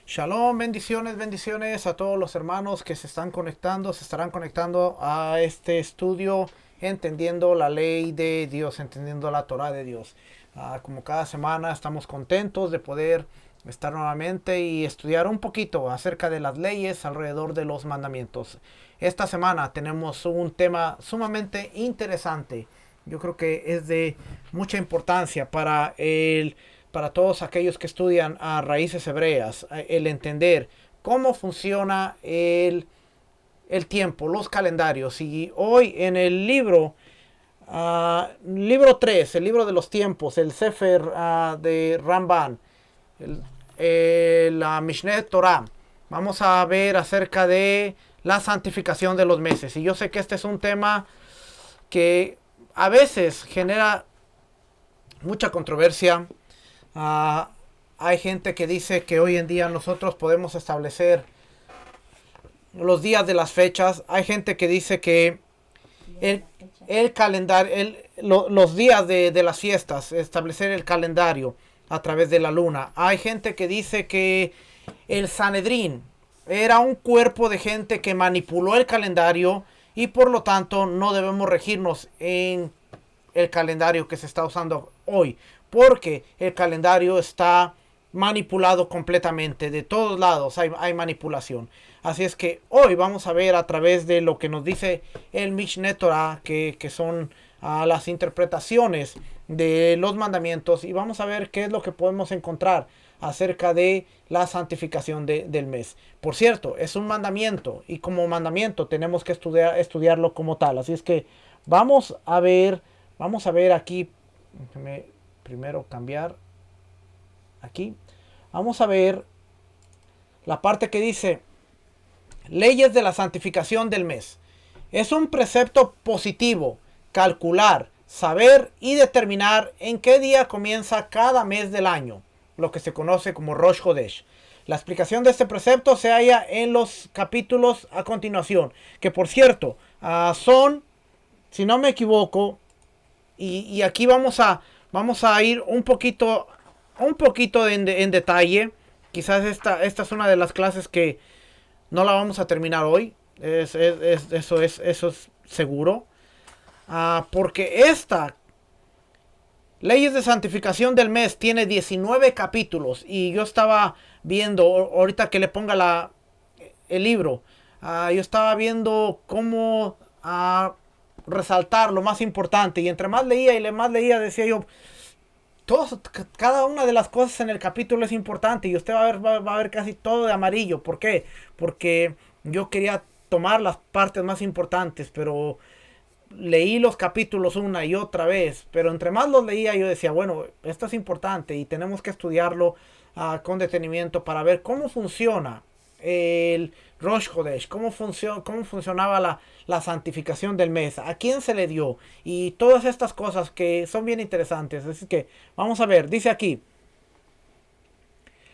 Shalom, bendiciones, bendiciones a todos los hermanos que se estarán conectando a este estudio, entendiendo la ley de Dios, entendiendo la Torah de Dios. Como cada semana estamos contentos de poder estar nuevamente y estudiar un poquito acerca de las leyes alrededor de los mandamientos. Esta semana tenemos un tema sumamente interesante. Yo creo que es de mucha importancia para todos aquellos que estudian a raíces hebreas, el entender cómo funciona el tiempo, los calendarios. Y hoy en el libro 3, el libro de los tiempos, el Sefer de Ramban, la Mishneh Torah, vamos a ver acerca de la santificación de los meses. Y yo sé que este es un tema que a veces genera mucha controversia. Uh, Hay gente que dice que hoy en día nosotros podemos establecer los días de las fechas. Hay gente que dice que el calendario, los días de las fiestas, establecer el calendario a través de la luna. Hay gente que dice que el Sanedrín era un cuerpo de gente que manipuló el calendario y por lo tanto no debemos regirnos en el calendario que se está usando hoy, porque el calendario está manipulado completamente. De todos lados hay manipulación. Así es que hoy vamos a ver a través de lo que nos dice el Mishneh Torah, que son las interpretaciones de los mandamientos, y vamos a ver qué es lo que podemos encontrar acerca de la santificación del mes. Por cierto, es un mandamiento y como mandamiento tenemos que estudiarlo como tal. Así es que vamos a ver aquí. Déjame primero cambiar aquí. Vamos a ver la parte que dice leyes de la santificación del mes. Es un precepto positivo calcular, saber y determinar en qué día comienza cada mes del año, lo que se conoce como Rosh Hodesh. La explicación de este precepto se halla en los capítulos a continuación, que por cierto son, si no me equivoco, y aquí vamos a ir un poquito en detalle. Quizás esta es una de las clases que no la vamos a terminar hoy. Eso es seguro. Porque esta Leyes de Santificación del Mes tiene 19 capítulos. Y yo estaba viendo, ahorita que le ponga el libro, yo estaba viendo cómo resaltar lo más importante. Y entre más leía decía yo, cada una de las cosas en el capítulo es importante y usted va a ver casi todo de amarillo. ¿Por qué? Porque yo quería tomar las partes más importantes, pero leí los capítulos una y otra vez. Pero entre más los leía yo decía, bueno, esto es importante y tenemos que estudiarlo con detenimiento para ver cómo funciona el Rosh Hodesh, cómo funcionaba la santificación del mes, a quién se le dio y todas estas cosas que son bien interesantes. Así que vamos a ver, dice aquí,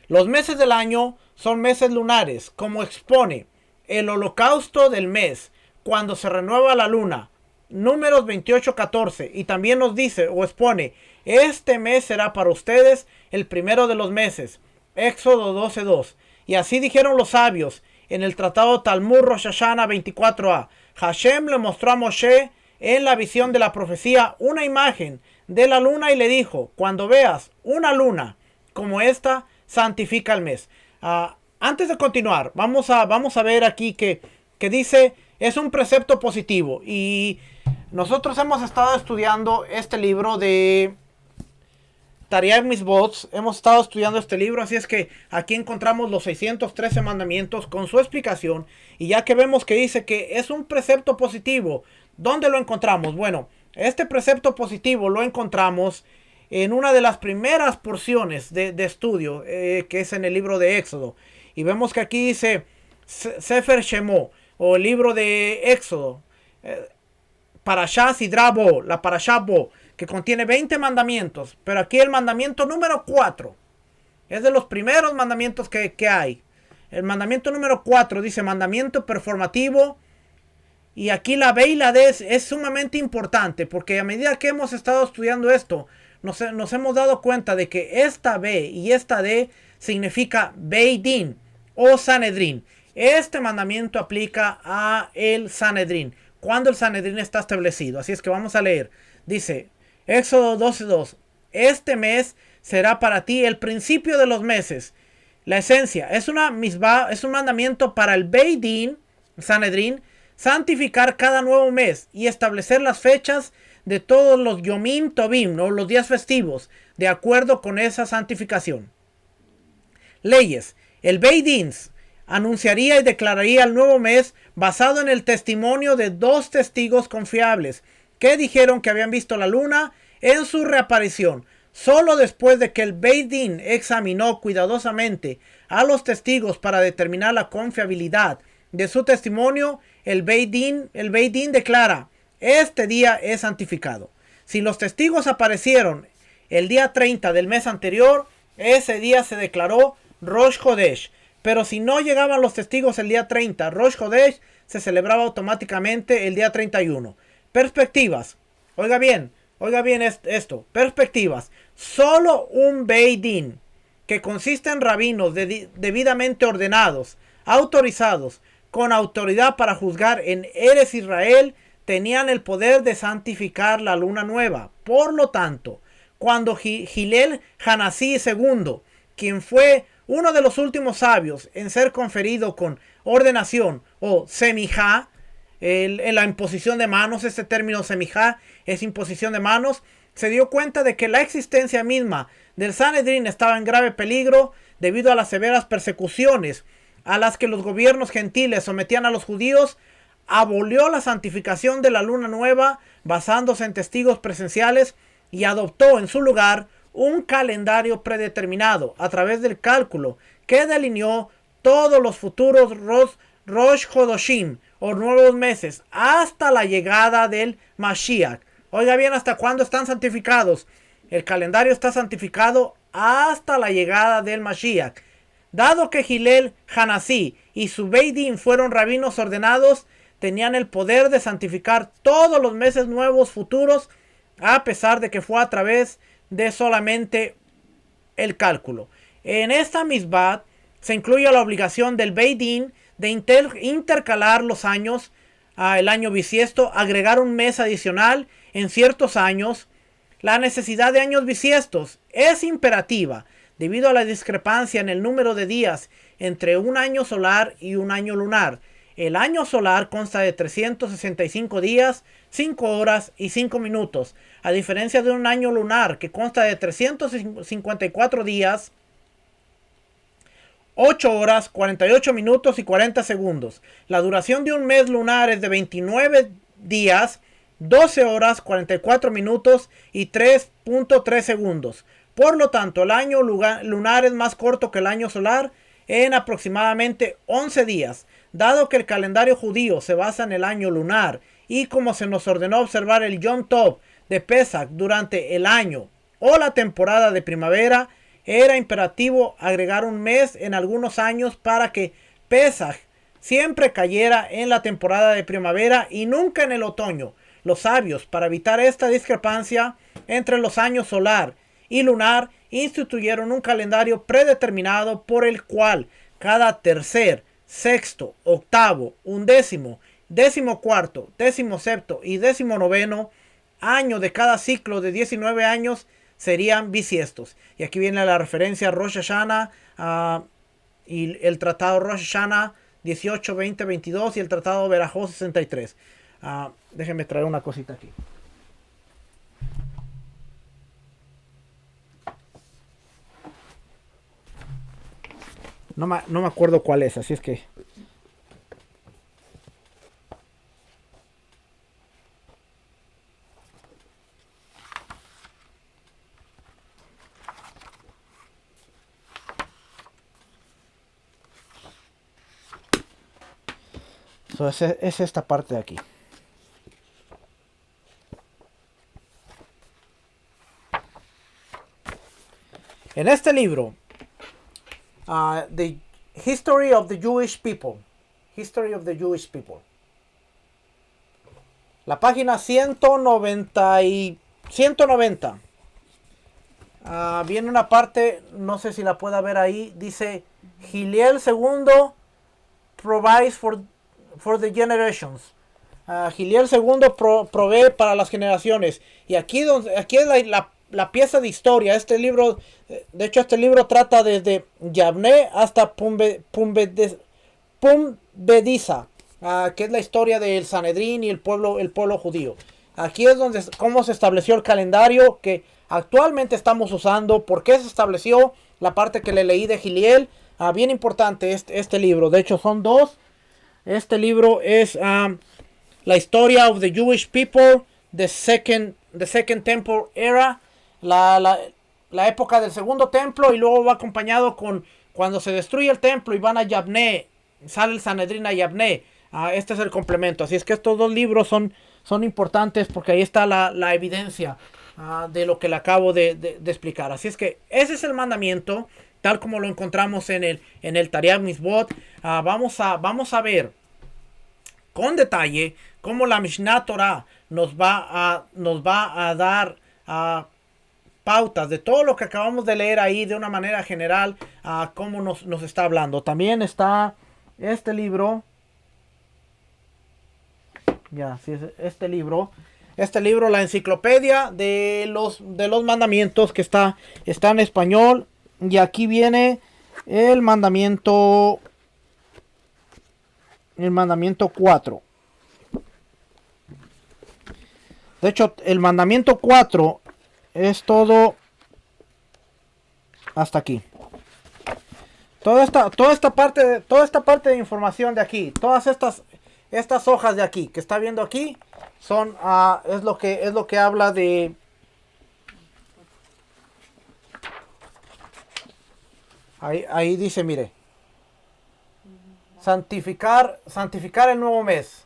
los meses del año son meses lunares, como expone el holocausto del mes, cuando se renueva la luna, Números 28:14, y también nos dice o expone, este mes será para ustedes el primero de los meses, Éxodo 12:2. Y así dijeron los sabios en el tratado Talmud Rosh Hashanah 24a. Hashem le mostró a Moshe en la visión de la profecía una imagen de la luna y le dijo, cuando veas una luna como esta, santifica el mes. Antes de continuar, vamos a ver aquí que dice, es un precepto positivo. Y nosotros hemos estado estudiando este libro de Tariag Mitzvot, hemos estado estudiando este libro, así es que aquí encontramos los 613 mandamientos con su explicación, y ya que vemos que dice que es un precepto positivo, ¿dónde lo encontramos? Bueno, este precepto positivo lo encontramos en una de las primeras porciones de estudio, que es en el libro de Éxodo, y vemos que aquí dice Sefer Shemo, o el libro de Éxodo, Parashá Sidra Bo, la Parashá Bo, que contiene 20 mandamientos, pero aquí el mandamiento número 4 es de los primeros mandamientos que hay. El mandamiento número 4 dice mandamiento performativo, y aquí la B y la D es sumamente importante, porque a medida que hemos estado estudiando esto, nos hemos dado cuenta de que esta B y esta D significa Beidín o Sanedrín. Este mandamiento aplica a el Sanedrín, cuando el Sanedrín está establecido. Así es que vamos a leer. Dice, Éxodo 12:2. Este mes será para ti el principio de los meses. La esencia es una misbah, es un mandamiento para el Beidín, Sanedrín, santificar cada nuevo mes y establecer las fechas de todos los Yomim Tovim, ¿no? Los días festivos, de acuerdo con esa santificación. Leyes. El Beidín anunciaría y declararía el nuevo mes basado en el testimonio de 2 testigos confiables que dijeron que habían visto la luna en su reaparición. Solo después de que el Beidín examinó cuidadosamente a los testigos para determinar la confiabilidad de su testimonio, el Beidín declara: este día es santificado. Si los testigos aparecieron el día 30 del mes anterior, ese día se declaró Rosh Hodesh. Pero si no llegaban los testigos el día 30, Rosh Hodesh se celebraba automáticamente el día 31. Perspectivas. Oiga bien esto. Perspectivas. Solo un Beidín, que consiste en rabinos debidamente ordenados, autorizados, con autoridad para juzgar en Eretz Israel, tenían el poder de santificar la luna nueva. Por lo tanto, cuando Hillel Hanasí II, quien fue uno de los últimos sabios en ser conferido con ordenación o semijá, en la imposición de manos, este término semijá es imposición de manos, se dio cuenta de que la existencia misma del Sanedrín estaba en grave peligro debido a las severas persecuciones a las que los gobiernos gentiles sometían a los judíos. Abolió la santificación de la luna nueva basándose en testigos presenciales y adoptó en su lugar un calendario predeterminado a través del cálculo que delineó todos los futuros Rosh Hodoshim o nuevos meses hasta la llegada del Mashiach. Oiga bien, ¿hasta cuándo están santificados? El calendario está santificado hasta la llegada del Mashiach. Dado que Hillel Hanasí y su Beidín fueron rabinos ordenados, tenían el poder de santificar todos los meses nuevos futuros, a pesar de que fue a través de solamente el cálculo. En esta misbah se incluye la obligación del Beidín de intercalar los años, el año bisiesto, agregar un mes adicional en ciertos años. La necesidad de años bisiestos es imperativa debido a la discrepancia en el número de días entre un año solar y un año lunar. El año solar consta de 365 días, 5 horas y 5 minutos, a diferencia de un año lunar que consta de 354 días, 8 horas, 48 minutos y 40 segundos. La duración de un mes lunar es de 29 días, 12 horas, 44 minutos y 3.3 segundos. Por lo tanto, el año lunar es más corto que el año solar en aproximadamente 11 días. Dado que el calendario judío se basa en el año lunar y como se nos ordenó observar el Yom Tov de Pesach durante el año o la temporada de primavera, era imperativo agregar un mes en algunos años para que Pesach siempre cayera en la temporada de primavera y nunca en el otoño. Los sabios, para evitar esta discrepancia entre los años solar y lunar, instituyeron un calendario predeterminado por el cual cada tercer, sexto, octavo, undécimo, decimocuarto, decimosepto y decimonoveno año de cada ciclo de 19 años serían bisiestos. Y aquí viene la referencia a Rosh Hashanah y el tratado Rosh Hashanah 18, 20, 22 y el tratado Berajot 63. Déjenme traer una cosita aquí. No me acuerdo cuál es, así es que... So, es esta parte de aquí. En este libro, The History of the Jewish People. History of the Jewish People. La página 190. Viene una parte, no sé si la pueda ver ahí, dice Hillel II provides for the generations. Hillel II provee para las generaciones. Y aquí es la pieza de historia. Este libro, de hecho este libro trata desde Yavne hasta Pumbedisa, que es la historia del Sanedrín y el pueblo judío. Aquí es donde cómo se estableció el calendario que actualmente estamos usando, por qué se estableció, la parte que le leí de Hillel. Bien importante este libro, de hecho son dos. Este libro es la historia of the Jewish people, the second temple era, la época del segundo templo, y luego va acompañado con cuando se destruye el templo y van a Yavne, sale el Sanedrín a Yavne. Este es el complemento, así es que estos dos libros son importantes porque ahí está la evidencia de lo que le acabo de explicar. Así es que ese es el mandamiento tal como lo encontramos en el Tariag Mitzvot. Vamos a ver con detalle cómo la Mishnah Torah nos va a dar pautas de todo lo que acabamos de leer ahí de una manera general, cómo nos está hablando. También está este libro. Este libro, la enciclopedia de los mandamientos, que está en español. Y aquí viene el mandamiento 4. De hecho, el mandamiento 4 es todo hasta aquí. Toda esta parte de información de aquí, todas estas hojas de aquí que está viendo aquí son es lo que habla de ahí dice, mire, santificar el nuevo mes.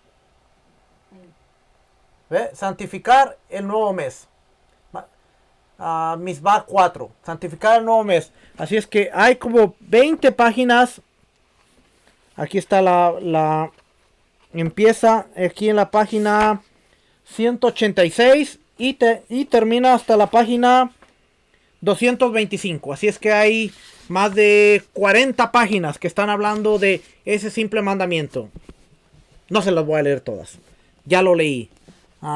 ¿Ve? Santificar el nuevo mes. Misbah 4, santificar el nuevo mes. Así es que hay como 20 páginas. Aquí está empieza aquí en la página 186 y termina hasta la página 225. Así es que hay más de 40 páginas que están hablando de ese simple mandamiento. No se las voy a leer todas. Ya lo leí.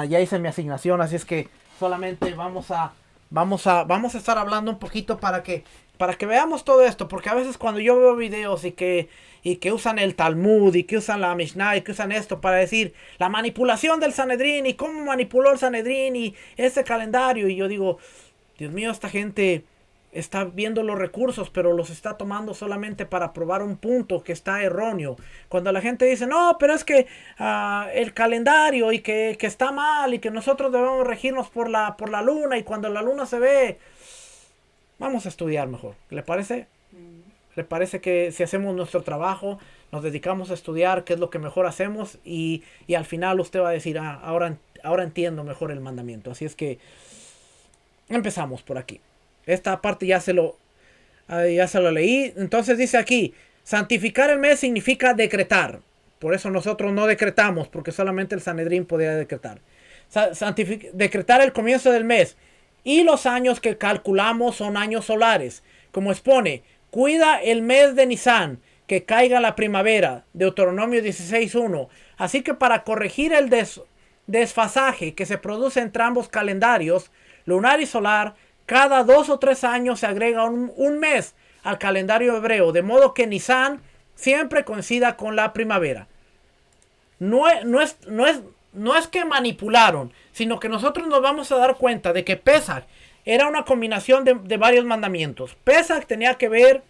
Ya hice mi asignación. Así es que solamente vamos a estar hablando un poquito para que veamos todo esto. Porque a veces cuando yo veo videos y que usan el Talmud y que usan la Mishnah y que usan esto para decir la manipulación del Sanedrín y cómo manipuló el Sanedrín y ese calendario, y yo digo, Dios mío, esta gente está viendo los recursos, pero los está tomando solamente para probar un punto que está erróneo. Cuando la gente dice, no, pero es que el calendario y que está mal y que nosotros debemos regirnos por la luna, y cuando la luna se ve, vamos a estudiar mejor. ¿Le parece? ¿Le parece que si hacemos nuestro trabajo, nos dedicamos a estudiar qué es lo que mejor hacemos, y al final usted va a decir, ahora entiendo mejor el mandamiento? Así es que empezamos por aquí. Esta parte ya se lo leí. Entonces dice aquí, santificar el mes significa decretar. Por eso nosotros no decretamos, porque solamente el Sanedrín podía decretar. Decretar el comienzo del mes. Y los años que calculamos son años solares. Como expone, cuida el mes de Nisan, que caiga la primavera. Deuteronomio 16:1. Así que para corregir el desfasaje que se produce entre ambos calendarios, lunar y solar, cada 2 o 3 años se agrega un mes al calendario hebreo, de modo que Nisan siempre coincida con la primavera. No es que manipularon, sino que nosotros nos vamos a dar cuenta de que Pesach era una combinación de varios mandamientos. Pesach tenía que ver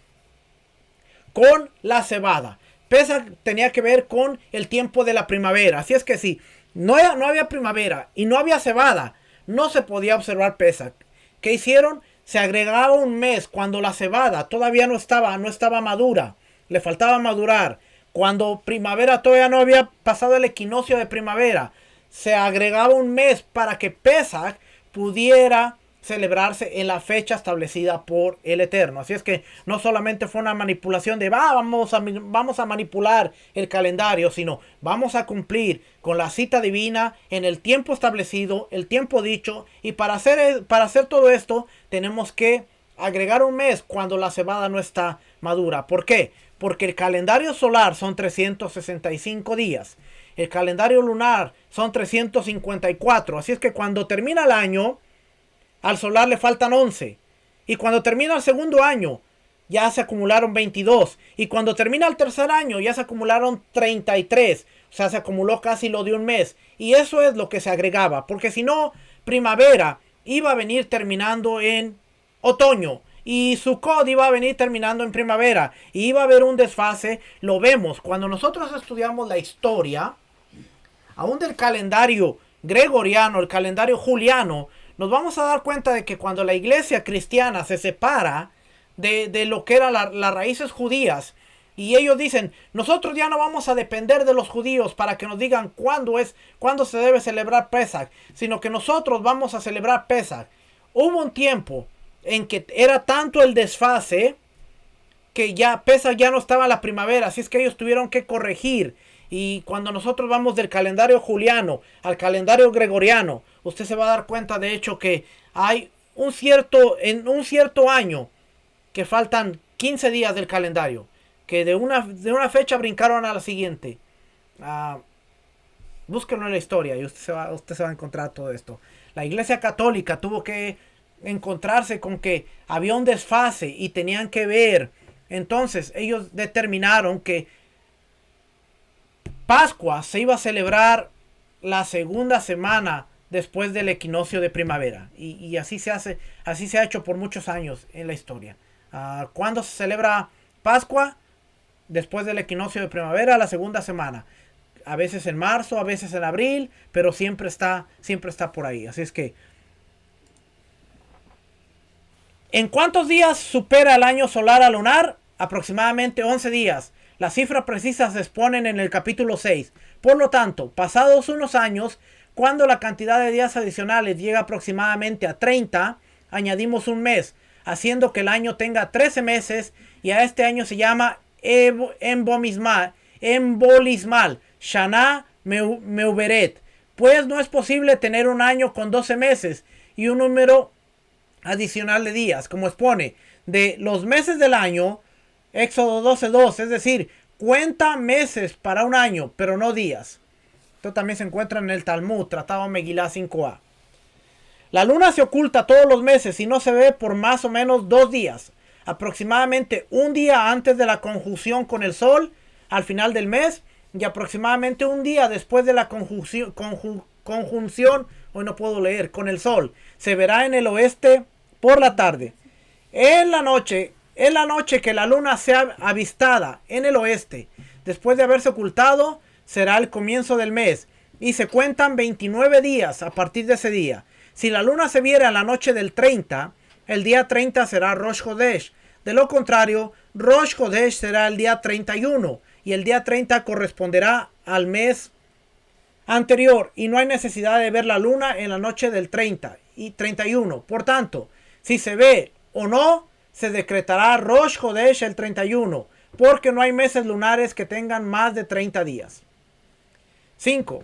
con la cebada. Pesach tenía que ver con el tiempo de la primavera. Así es que si no había primavera y no había cebada, no se podía observar Pesach. ¿Qué hicieron? Se agregaba un mes cuando la cebada todavía no estaba madura. Le faltaba madurar. Cuando primavera todavía no había pasado el equinoccio de primavera. Se agregaba un mes para que Pesach pudiera celebrarse en la fecha establecida por el Eterno. Así es que no solamente fue una manipulación de vamos a manipular el calendario, sino vamos a cumplir con la cita divina en el tiempo establecido, el tiempo dicho, y para hacer todo esto tenemos que agregar un mes cuando la cebada no está madura. ¿Por qué? Porque el calendario solar son 365 días. El calendario lunar son 354. Así es que cuando termina el año, al solar le faltan 11. Y cuando termina el segundo año, ya se acumularon 22. Y cuando termina el tercer año, ya se acumularon 33. O sea, se acumuló casi lo de un mes. Y eso es lo que se agregaba. Porque si no, primavera iba a venir terminando en otoño. Y Sukkot iba a venir terminando en primavera. Y iba a haber un desfase. Lo vemos cuando nosotros estudiamos la historia, aún del calendario gregoriano, el calendario juliano, nos vamos a dar cuenta de que cuando la iglesia cristiana se separa de lo que eran las raíces judías, y ellos dicen, nosotros ya no vamos a depender de los judíos para que nos digan cuándo se debe celebrar Pesach, sino que nosotros vamos a celebrar Pesach. Hubo un tiempo en que era tanto el desfase que ya Pesach ya no estaba en la primavera, así es que ellos tuvieron que corregir. Y cuando nosotros vamos del calendario juliano al calendario gregoriano, usted se va a dar cuenta de hecho que hay en un cierto año que faltan 15 días del calendario, que de una fecha brincaron a la siguiente. Búsquenlo en la historia y usted se va a encontrar todo esto. La iglesia católica tuvo que encontrarse con que había un desfase y tenían que ver. Entonces ellos determinaron que Pascua se iba a celebrar la segunda semana después del equinoccio de primavera. Y así se ha hecho por muchos años en la historia. ¿Cuándo se celebra Pascua? Después del equinoccio de primavera, la segunda semana. A veces en marzo, a veces en abril, pero siempre está por ahí. Así es que, ¿en cuántos días supera el año solar al lunar? Aproximadamente 11 días. Las cifras precisas se exponen en el capítulo 6. Por lo tanto, pasados unos años, cuando la cantidad de días adicionales llega aproximadamente a 30, añadimos un mes, haciendo que el año tenga 13 meses, y a este año se llama embolismal, Shana Meuberet. Pues no es posible tener un año con 12 meses y un número adicional de días, como expone, de los meses del año, Éxodo 12:2, es decir, cuenta meses para un año, pero no días. Esto también se encuentra en el Talmud, Tratado Megilá 5a. La luna se oculta todos los meses y no se ve por más o menos 2 días, aproximadamente un día antes de la conjunción con el sol, al final del mes, y aproximadamente un día después de la conjunción, hoy no puedo leer, con el sol. Se verá en el oeste por la tarde. En la noche que la luna sea avistada en el oeste, después de haberse ocultado, será el comienzo del mes, y se cuentan 29 días a partir de ese día. Si la luna se viera en la noche del 30, el día 30 será Rosh Hodesh. De lo contrario, Rosh Hodesh será el día 31, y el día 30 corresponderá al mes anterior, y no hay necesidad de ver la luna en la noche del 30 y 31. Por tanto, si se ve o no, se decretará Rosh Hodesh el 31, porque no hay meses lunares que tengan más de 30 días. 5.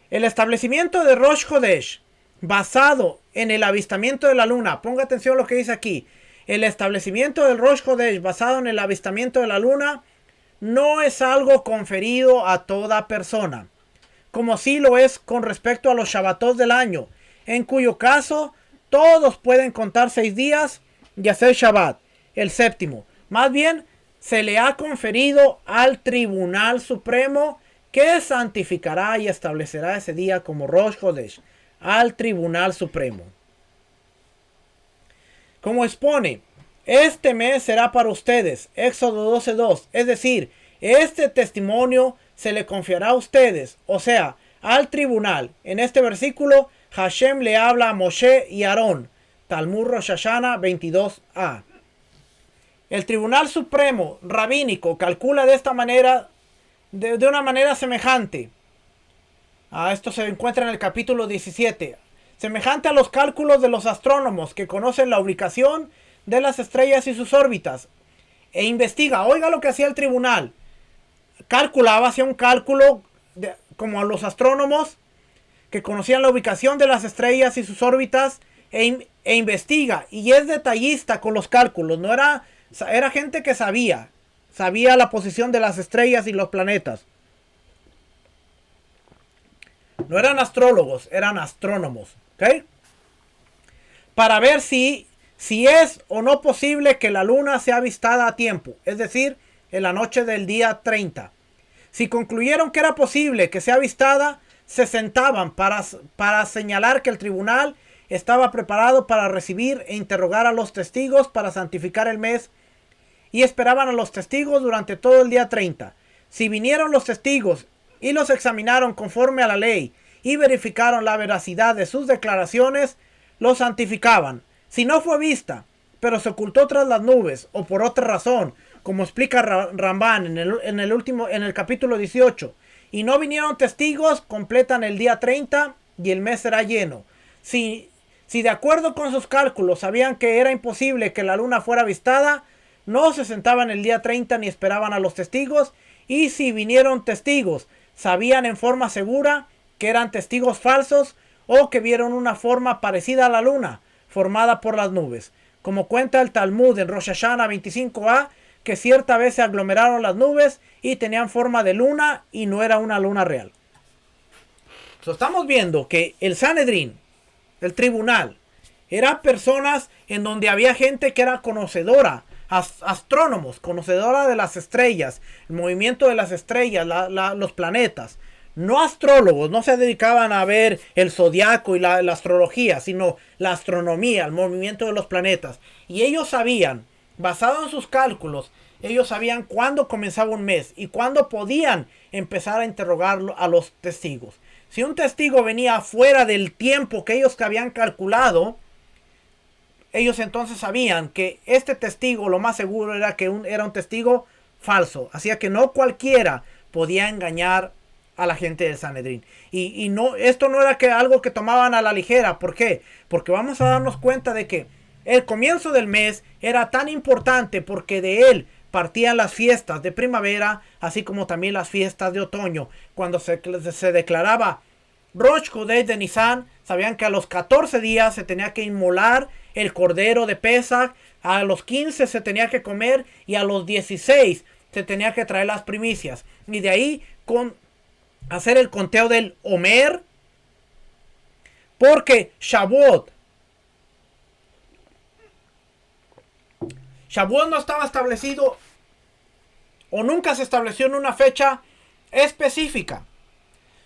El establecimiento de Rosh Hodesh basado en el avistamiento de la luna. Ponga atención a lo que dice aquí. El establecimiento del Rosh Hodesh basado en el avistamiento de la luna no es algo conferido a toda persona, como sí lo es con respecto a los Shabbatot del año, en cuyo caso todos pueden contar 6 días y hacer Shabbat, el séptimo. Más bien, se le ha conferido al Tribunal Supremo, que santificará y establecerá ese día como Rosh Hodesh, al Tribunal Supremo. Como expone, este mes será para ustedes, Éxodo 12:2, es decir, este testimonio se le confiará a ustedes, o sea, al tribunal. En este versículo, Hashem le habla a Moshe y Aarón, Talmud Rosh Hashanah 22a. El Tribunal Supremo Rabínico calcula de esta manera, de una manera semejante. Esto se encuentra en el capítulo 17. semejante a los cálculos de los astrónomos que conocen la ubicación de las estrellas y sus órbitas, e investiga. Oiga lo que hacía el tribunal. Calculaba, hacía un cálculo como a los astrónomos que conocían la ubicación de las estrellas y sus órbitas, e investiga, y es detallista con los cálculos. No era gente que sabía la posición de las estrellas y los planetas. No eran astrólogos, eran astrónomos, ¿ok? Para ver si es o no posible que la luna sea avistada a tiempo, es decir, en la noche del día 30. Si concluyeron que era posible que sea avistada, se sentaban para señalar que el tribunal estaba preparado para recibir e interrogar a los testigos para santificar el mes, y esperaban a los testigos durante todo el día 30. Si vinieron los testigos y los examinaron conforme a la ley y verificaron la veracidad de sus declaraciones, los santificaban. Si no fue vista, pero se ocultó tras las nubes o por otra razón, como explica Ramban en el capítulo 18, y no vinieron testigos, completan el día 30 y el mes será lleno. Si de acuerdo con sus cálculos sabían que era imposible que la luna fuera avistada, no se sentaban el día 30 ni esperaban a los testigos, y si vinieron testigos, sabían en forma segura que eran testigos falsos o que vieron una forma parecida a la luna, formada por las nubes. Como cuenta el Talmud en Rosh Hashanah 25a, que cierta vez se aglomeraron las nubes y tenían forma de luna y no era una luna real. Estamos viendo que el Sanedrín, el tribunal, eran personas en donde había gente que era conocedora, astrónomos, conocedora de las estrellas, el movimiento de las estrellas, los planetas. No astrólogos, no se dedicaban a ver el zodiaco y la astrología, sino la astronomía, el movimiento de los planetas. Y ellos sabían, basado en sus cálculos, ellos sabían cuándo comenzaba un mes y cuándo podían empezar a interrogar a los testigos. Si un testigo venía fuera del tiempo que ellos habían calculado, ellos entonces sabían que este testigo, lo más seguro era que era un testigo falso. Así que no cualquiera podía engañar a la gente del Sanedrín. Y no, esto no era algo que tomaban a la ligera. ¿Por qué? Porque vamos a darnos cuenta de que el comienzo del mes era tan importante porque de él partían las fiestas de primavera, así como también las fiestas de otoño. Cuando se declaraba Rosh Chodesh de Nisan, sabían que a los 14 días se tenía que inmolar el cordero de Pesach, a los 15 se tenía que comer y a los 16 se tenía que traer las primicias. Y de ahí hacer el conteo del Omer, porque Shavuot no estaba establecido o nunca se estableció en una fecha específica.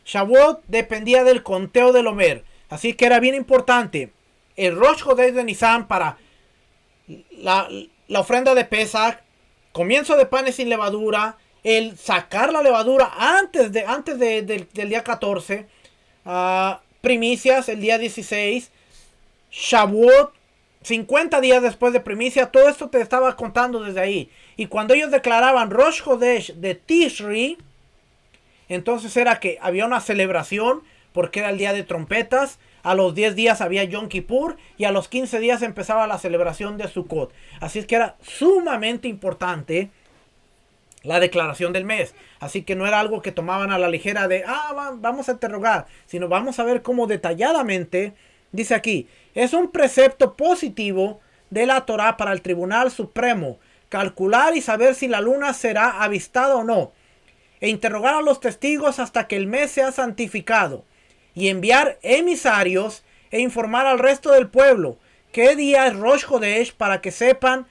Shavuot dependía del conteo del Omer, así que era bien importante el Rosh Chodesh de Nisan para la ofrenda de Pesach, comienzo de panes sin levadura, el sacar la levadura antes del día 14, primicias el día 16, Shavuot 50 días después de primicia. Todo esto te estaba contando desde ahí. Y cuando ellos declaraban Rosh Chodesh de Tishri, entonces era que había una celebración porque era el día de trompetas. A los 10 días había Yom Kippur y a los 15 días empezaba la celebración de Sukkot. Así es que era sumamente importante la declaración del mes. Así que no era algo que tomaban a la ligera de vamos a interrogar, sino vamos a ver cómo detalladamente dice aquí. Es un precepto positivo de la Torá para el Tribunal Supremo calcular y saber si la luna será avistada o no, e interrogar a los testigos hasta que el mes sea santificado, y enviar emisarios e informar al resto del pueblo qué día es Rosh Chodesh, para que sepan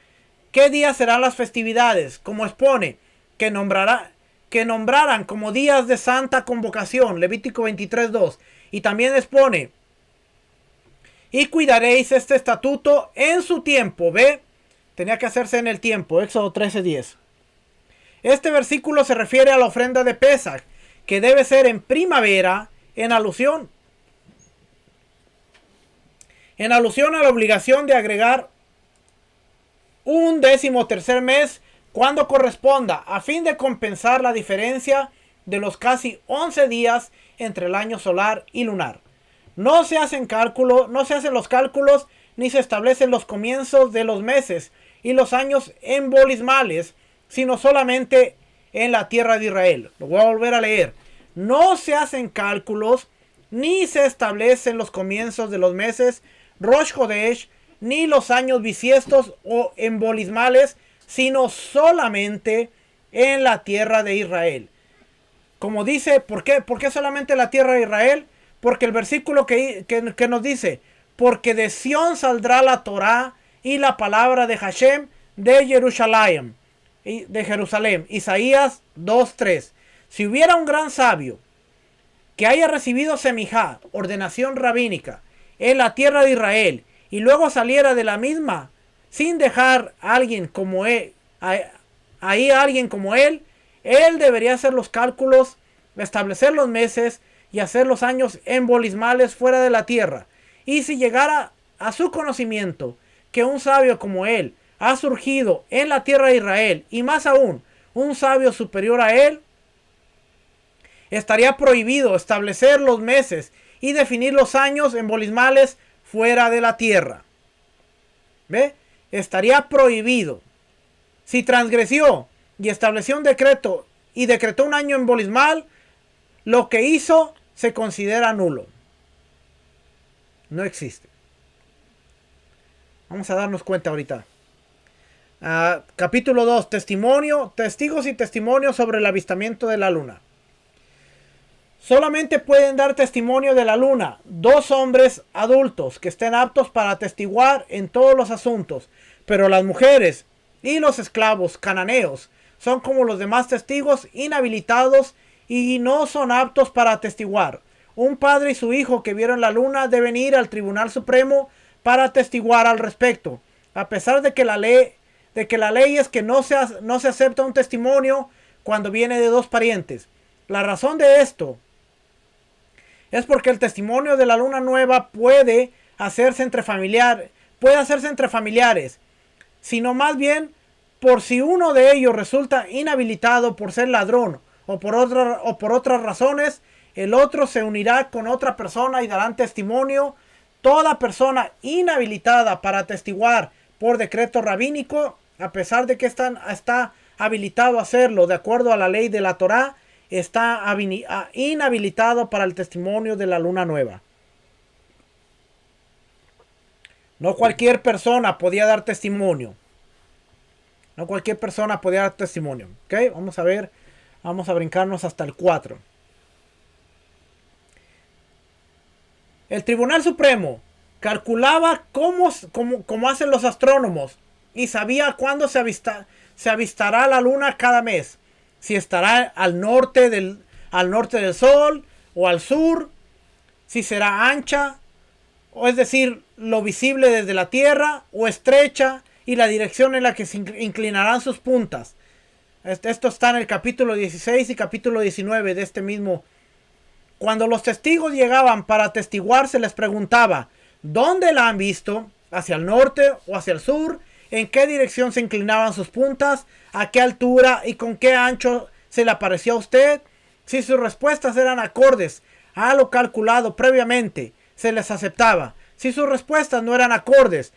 qué día serán las festividades, como expone, que nombraran como días de santa convocación, Levítico 23:2, y también expone, y cuidaréis este estatuto en su tiempo. Ve, tenía que hacerse en el tiempo, Éxodo 13:10. Este versículo se refiere a la ofrenda de Pesach, que debe ser en primavera, en alusión a la obligación de agregar un 13º mes cuando corresponda, a fin de compensar la diferencia de los casi 11 días entre el año solar y lunar. No se hacen cálculos, no se hacen los cálculos, ni se establecen los comienzos de los meses y los años en bolismales, sino solamente en la tierra de Israel. Lo voy a volver a leer. No se hacen cálculos, ni se establecen los comienzos de los meses, Rosh Hodesh, ni los años bisiestos o embolismales, sino solamente en la tierra de Israel. Como dice, ¿por qué solamente la tierra de Israel? Porque el versículo que nos dice, porque de Sión saldrá la Torá y la palabra de Hashem de Jerusalén. Isaías 2:3. Si hubiera un gran sabio que haya recibido semijá, ordenación rabínica, en la tierra de Israel, y luego saliera de la misma, sin dejar a alguien como él, ahí a alguien como él debería hacer los cálculos, establecer los meses y hacer los años embolismales fuera de la tierra. Y si llegara a su conocimiento que un sabio como él ha surgido en la tierra de Israel, y más aún, un sabio superior a él, estaría prohibido establecer los meses y definir los años embolismales fuera de la tierra. ¿Ve? Estaría prohibido. Si transgredió y estableció un decreto y decretó un año embolismal, lo que hizo se considera nulo. No existe. Vamos a darnos cuenta ahorita. Capítulo 2. Testigos y testimonios sobre el avistamiento de la luna. Solamente pueden dar testimonio de la luna 2 hombres adultos que estén aptos para atestiguar en todos los asuntos, pero las mujeres y los esclavos cananeos son como los demás testigos inhabilitados y no son aptos para atestiguar. Un padre y su hijo que vieron la luna deben ir al Tribunal Supremo para atestiguar al respecto, a pesar de que la ley es que no se acepta un testimonio cuando viene de 2 parientes. La razón de esto es porque el testimonio de la luna nueva puede hacerse entre familiares, sino más bien por si uno de ellos resulta inhabilitado por ser ladrón o por otras razones, el otro se unirá con otra persona y darán testimonio. Toda persona inhabilitada para atestiguar por decreto rabínico, a pesar de que está habilitado a hacerlo de acuerdo a la ley de la Torá, está inhabilitado para el testimonio de la luna nueva. No cualquier persona podía dar testimonio. ¿Ok? Vamos a ver. Vamos a brincarnos hasta el 4. El Tribunal Supremo calculaba cómo hacen los astrónomos y sabía cuándo se avistará la luna cada mes. Si estará al norte del sol o al sur, si será ancha, o es decir, lo visible desde la tierra, o estrecha, y la dirección en la que se inclinarán sus puntas. Esto está en el capítulo 16 y capítulo 19 de este mismo. Cuando los testigos llegaban para atestiguar, se les preguntaba, ¿dónde la han visto? ¿Hacia el norte o hacia el sur? ¿En qué dirección se inclinaban sus puntas? ¿A qué altura y con qué ancho se le apareció a usted? Si sus respuestas eran acordes a lo calculado previamente, se les aceptaba. Si sus respuestas no eran acordes,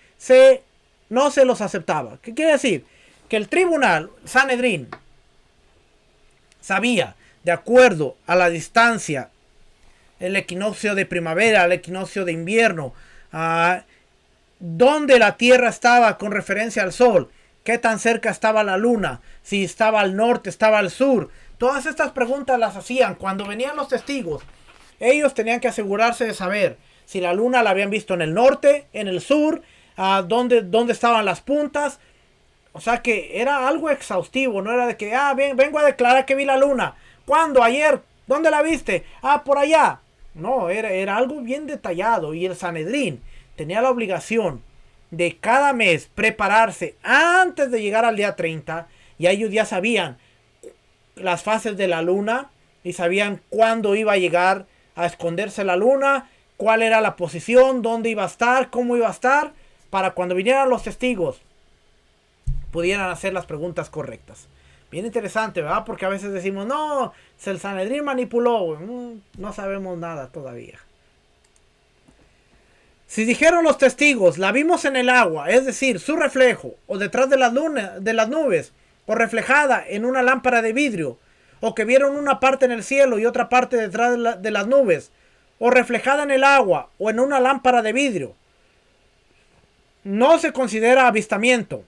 no se los aceptaba. ¿Qué quiere decir? Que el tribunal, Sanedrín, sabía, de acuerdo a la distancia, el equinoccio de primavera, el equinoccio de invierno, dónde la tierra estaba con referencia al sol, qué tan cerca estaba la luna, si estaba al norte, estaba al sur. Todas estas preguntas las hacían cuando venían los testigos. Ellos tenían que asegurarse de saber si la luna la habían visto en el norte, en el sur, dónde estaban las puntas. O sea que era algo exhaustivo, no era de que, vengo a declarar que vi la luna. ¿Cuándo? ¿Ayer? ¿Dónde la viste? Por allá. No, era algo bien detallado, y el Sanedrín tenía la obligación de cada mes prepararse antes de llegar al día 30, y ellos ya sabían las fases de la luna y sabían cuándo iba a llegar a esconderse la luna, cuál era la posición, dónde iba a estar, cómo iba a estar, para cuando vinieran los testigos pudieran hacer las preguntas correctas. Bien interesante, ¿verdad? Porque a veces decimos, no, el Sanedrín manipuló. No sabemos nada todavía. Si dijeron los testigos, la vimos en el agua, es decir, su reflejo, o detrás de las nubes, o reflejada en una lámpara de vidrio, o que vieron una parte en el cielo y otra parte detrás de las nubes, o reflejada en el agua, o en una lámpara de vidrio, no se considera avistamiento,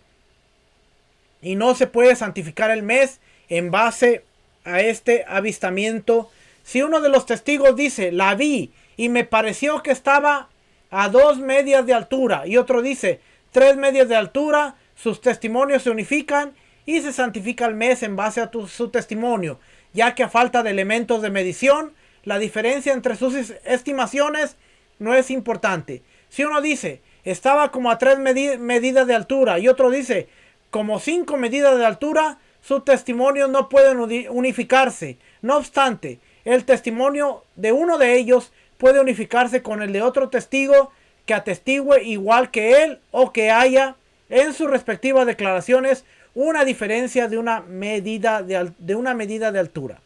y no se puede santificar el mes en base a este avistamiento. Si uno de los testigos dice, la vi y me pareció que estaba a 2 medias de altura, y otro dice 3 medias de altura, sus testimonios se unifican y se santifica el mes en base a su testimonio, ya que a falta de elementos de medición, la diferencia entre sus estimaciones no es importante. Si uno dice estaba como a 3 medidas de altura y otro dice como 5 medidas de altura, sus testimonios no pueden unificarse. No obstante, el testimonio de uno de ellos puede unificarse con el de otro testigo que atestigue igual que él, o que haya en sus respectivas declaraciones una diferencia de una medida de altura.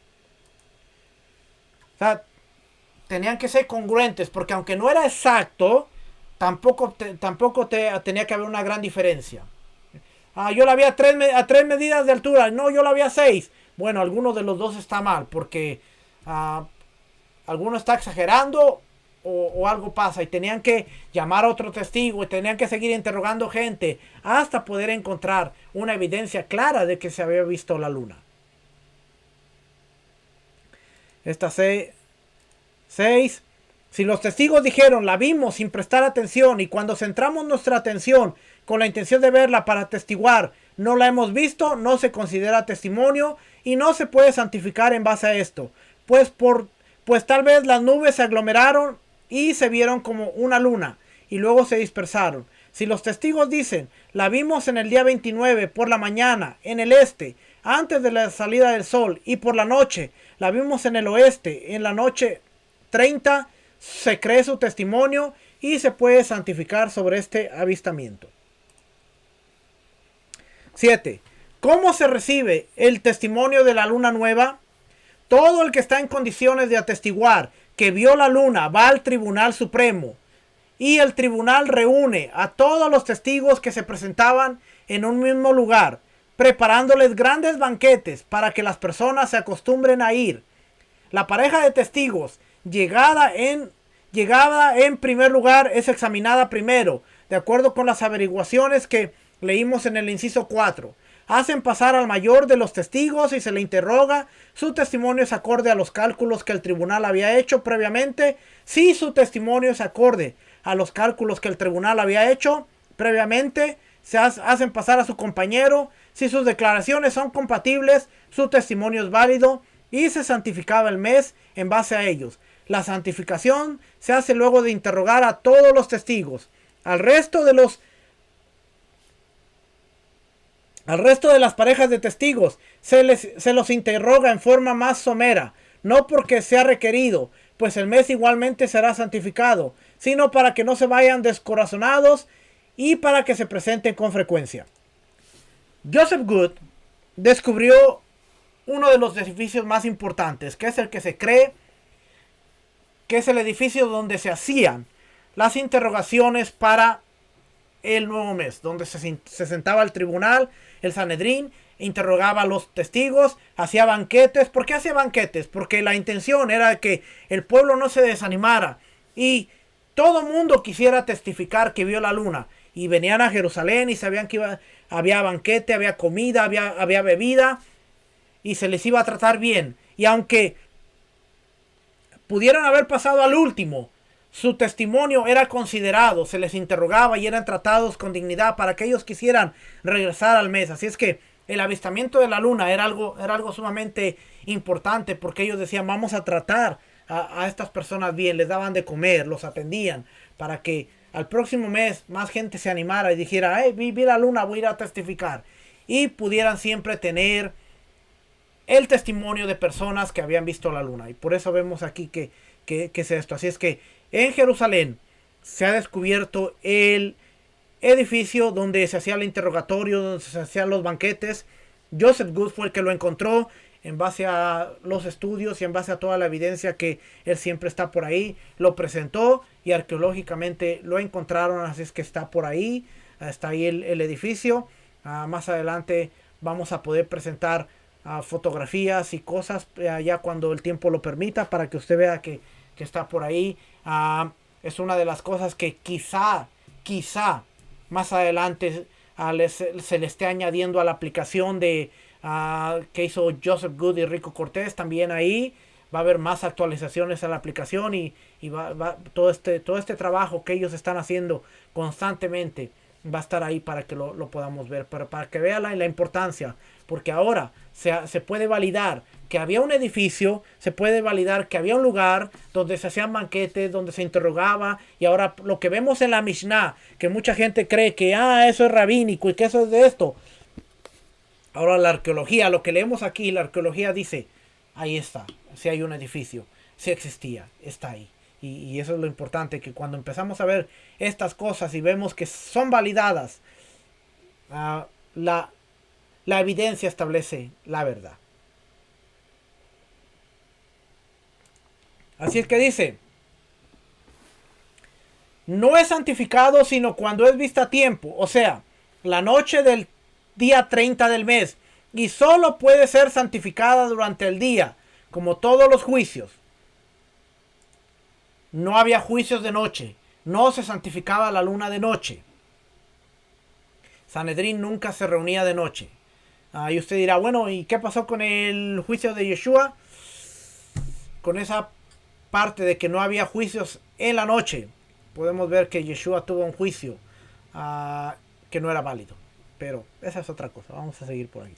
O sea, tenían que ser congruentes, porque aunque no era exacto, tampoco tenía que haber una gran diferencia. Yo la vi a 3 medidas de altura, no, yo la vi a 6. Bueno, alguno de los dos está mal, porque alguno está exagerando o algo pasa, y tenían que llamar a otro testigo y tenían que seguir interrogando gente hasta poder encontrar una evidencia clara de que se había visto la luna. Esta 6. Si los testigos dijeron la vimos sin prestar atención, y cuando centramos nuestra atención con la intención de verla para atestiguar no la hemos visto, no se considera testimonio y no se puede santificar en base a esto, pues tal vez las nubes se aglomeraron y se vieron como una luna y luego se dispersaron. Si los testigos dicen la vimos en el día 29 por la mañana en el este, antes de la salida del sol, y por la noche la vimos en el oeste en la noche 30, se cree su testimonio y se puede santificar sobre este avistamiento. 7. ¿Cómo se recibe el testimonio de la luna nueva? Todo el que está en condiciones de atestiguar que vio la luna va al Tribunal Supremo, y el tribunal reúne a todos los testigos que se presentaban en un mismo lugar, preparándoles grandes banquetes para que las personas se acostumbren a ir. La pareja de testigos llegada en primer lugar es examinada primero, de acuerdo con las averiguaciones que leímos en el inciso 4. Hacen pasar al mayor de los testigos y se le interroga. Su testimonio es acorde a los cálculos que el tribunal había hecho previamente. Si su testimonio es acorde a los cálculos que el tribunal había hecho previamente, se hacen pasar a su compañero. Si sus declaraciones son compatibles, su testimonio es válido y se santificaba el mes en base a ellos. La santificación se hace luego de interrogar a todos los testigos. Al resto de las parejas de testigos se los interroga en forma más somera, no porque sea requerido, pues el mes igualmente será santificado, sino para que no se vayan descorazonados y para que se presenten con frecuencia. Joseph Good descubrió uno de los edificios más importantes, que es el que se cree que es el edificio donde se hacían las interrogaciones para el nuevo mes, donde se sentaba el tribunal, el Sanedrín, interrogaba a los testigos, hacía banquetes. ¿Por qué hacía banquetes? Porque la intención era que el pueblo no se desanimara y todo mundo quisiera testificar que vio la luna. Y venían a Jerusalén y sabían que había banquete, había comida, había bebida, y se les iba a tratar bien. Y aunque pudieran haber pasado al último, su testimonio era considerado, se les interrogaba y eran tratados con dignidad para que ellos quisieran regresar al mes. Así es que el avistamiento de la luna era algo sumamente importante, porque ellos decían, vamos a tratar a estas personas bien, les daban de comer, los atendían, para que al próximo mes más gente se animara y dijera, vi la luna, voy a ir a testificar. Y pudieran siempre tener el testimonio de personas que habían visto la luna. Y por eso vemos aquí que es esto. Así es que en Jerusalén se ha descubierto el edificio donde se hacía el interrogatorio, donde se hacían los banquetes. Joseph Good fue el que lo encontró en base a los estudios y en base a toda la evidencia que él siempre está por ahí. Lo presentó y arqueológicamente lo encontraron, así es que está por ahí. Está ahí el edificio. Más adelante vamos a poder presentar fotografías y cosas ya cuando el tiempo lo permita, para que usted vea que está por ahí. Es una de las cosas que quizá más adelante se le esté añadiendo a la aplicación de que hizo Joseph Good y Rico Cortés. También ahí va a haber más actualizaciones a la aplicación y todo este trabajo que ellos están haciendo constantemente va a estar ahí para que lo podamos ver, para que vea la importancia, porque ahora se puede validar que había un edificio, se puede validar que había un lugar donde se hacían banquetes, donde se interrogaba, y ahora lo que vemos en la Mishnah, que mucha gente cree que eso es rabínico y que eso es de esto. Ahora la arqueología, lo que leemos aquí, la arqueología dice, ahí está, si hay un edificio, si existía, está ahí. Y eso es lo importante, que cuando empezamos a ver estas cosas y vemos que son validadas, la evidencia establece la verdad. Así es que dice, no es santificado sino cuando es vista a tiempo, o sea, la noche del día 30 del mes, y solo puede ser santificada durante el día, como todos los juicios. No había juicios de noche, no se santificaba la luna de noche. Sanedrín nunca se reunía de noche. Y usted dirá, bueno, ¿y qué pasó con el juicio de Yeshua? Con esa parte de que no había juicios en la noche, podemos ver que Yeshua tuvo un juicio que no era válido. Pero esa es otra cosa, vamos a seguir por aquí.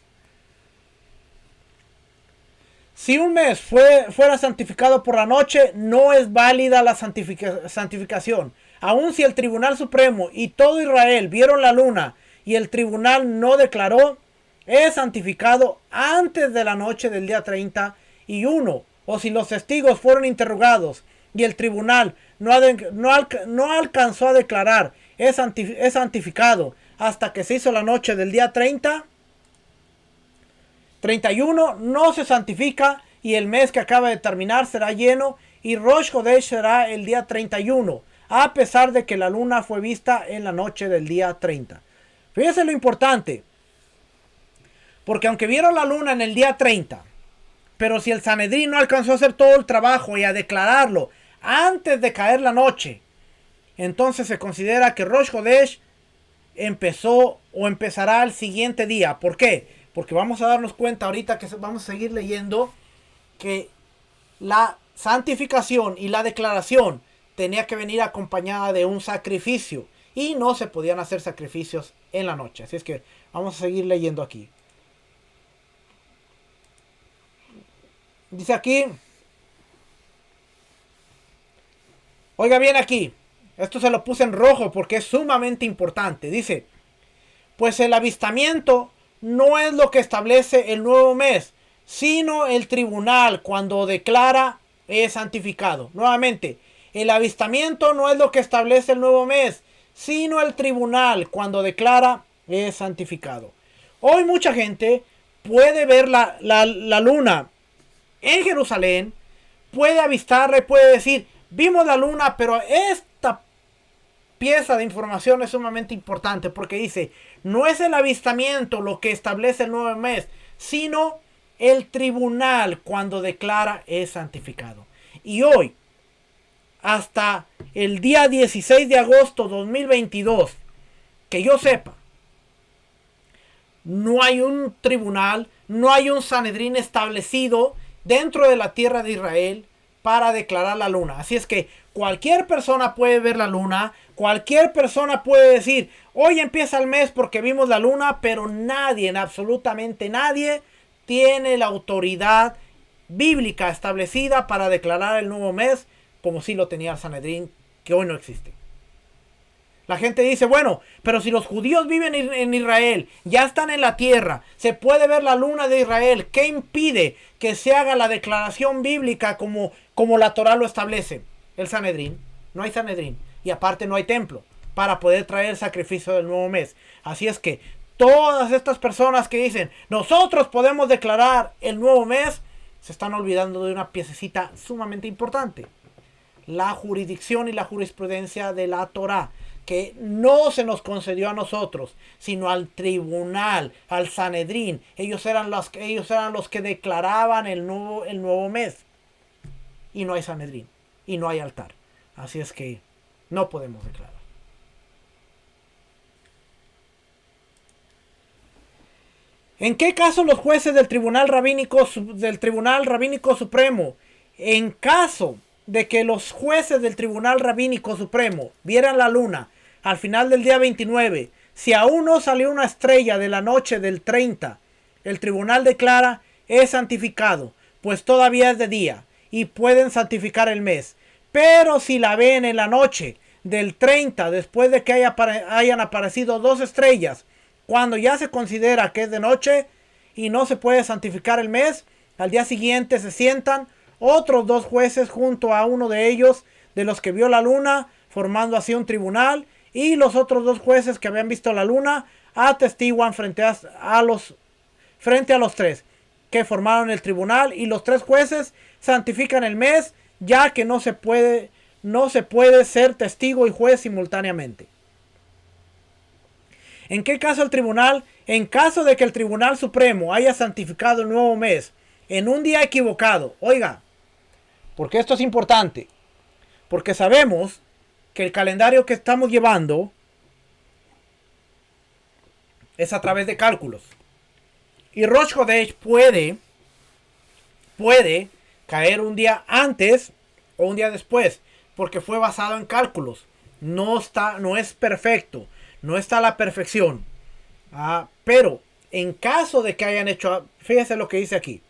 Si un mes fuera santificado por la noche, no es válida la santificación. Aun si el Tribunal Supremo y todo Israel vieron la luna y el tribunal no declaró, es santificado antes de la noche del día 31. O si los testigos fueron interrogados y el tribunal no alcanzó a declarar, es santificado hasta que se hizo la noche del día 31 no se santifica, y el mes que acaba de terminar será lleno, y Rosh Chodesh será el día 31, a pesar de que la luna fue vista en la noche del día 30. Fíjense lo importante, porque aunque vieron la luna en el día 30, pero si el Sanedrín no alcanzó a hacer todo el trabajo y a declararlo antes de caer la noche, entonces se considera que Rosh Chodesh empezó o empezará el siguiente día. ¿Por qué? Porque vamos a darnos cuenta ahorita que vamos a seguir leyendo que la santificación y la declaración tenía que venir acompañada de un sacrificio, y no se podían hacer sacrificios en la noche. Así es que vamos a seguir leyendo aquí. Dice aquí, oiga bien aquí, esto se lo puse en rojo porque es sumamente importante. Dice, pues el avistamiento no es lo que establece el nuevo mes, sino el tribunal cuando declara es santificado. Nuevamente, el avistamiento no es lo que establece el nuevo mes, sino el tribunal cuando declara es santificado. Hoy mucha gente puede ver la luna en Jerusalén, puede avistarla y puede decir, vimos la luna, pero esta pieza de información es sumamente importante, porque dice, no es el avistamiento lo que establece el nuevo mes, sino el tribunal cuando declara es santificado. Y hoy, hasta el día 16 de agosto 2022, que yo sepa, no hay un tribunal, no hay un Sanedrín establecido dentro de la tierra de Israel para declarar la luna. Así es que cualquier persona puede ver la luna, cualquier persona puede decir, hoy empieza el mes porque vimos la luna, pero nadie, absolutamente nadie, tiene la autoridad bíblica establecida para declarar el nuevo mes, como si lo tenía el Sanedrín, que hoy no existe. La gente dice, bueno, pero si los judíos viven en Israel, ya están en la tierra, se puede ver la luna de Israel, ¿qué impide que se haga la declaración bíblica como la Torah lo establece? El Sanedrín, no hay Sanedrín, y aparte no hay templo para poder traer el sacrificio del nuevo mes. Así es que todas estas personas que dicen, nosotros podemos declarar el nuevo mes, se están olvidando de una piececita sumamente importante. La jurisdicción y la jurisprudencia de la Torá, que no se nos concedió a nosotros, sino al tribunal, al Sanedrín. Ellos eran los que declaraban el nuevo mes. Y no hay Sanedrín, y no hay altar. Así es que no podemos declarar. ¿En qué caso los jueces del Tribunal Rabínico Supremo, en caso de que los jueces del Tribunal Rabínico Supremo vieran la luna al final del día 29, si aún no salió una estrella de la noche del 30, el tribunal declara es santificado, pues todavía es de día y pueden santificar el mes? Pero si la ven en la noche del 30, después de que hayan aparecido 2 estrellas, cuando ya se considera que es de noche y no se puede santificar el mes, al día siguiente se sientan otros 2 jueces junto a uno de ellos, de los que vio la luna, formando así un tribunal, y los otros 2 jueces que habían visto la luna atestiguan frente a los 3 que formaron el tribunal, y los 3 jueces santifican el mes, ya que no se puede ser testigo y juez simultáneamente. ¿En qué caso el tribunal? En caso de que el Tribunal Supremo haya santificado el nuevo mes en un día equivocado. Oiga, porque esto es importante. Porque sabemos que el calendario que estamos llevando es a través de cálculos. Y Rosh Hodesh puede caer un día antes o un día después, porque fue basado en cálculos. No es perfecto. No está a la perfección. Pero en caso de que hayan hecho, fíjese lo que dice aquí.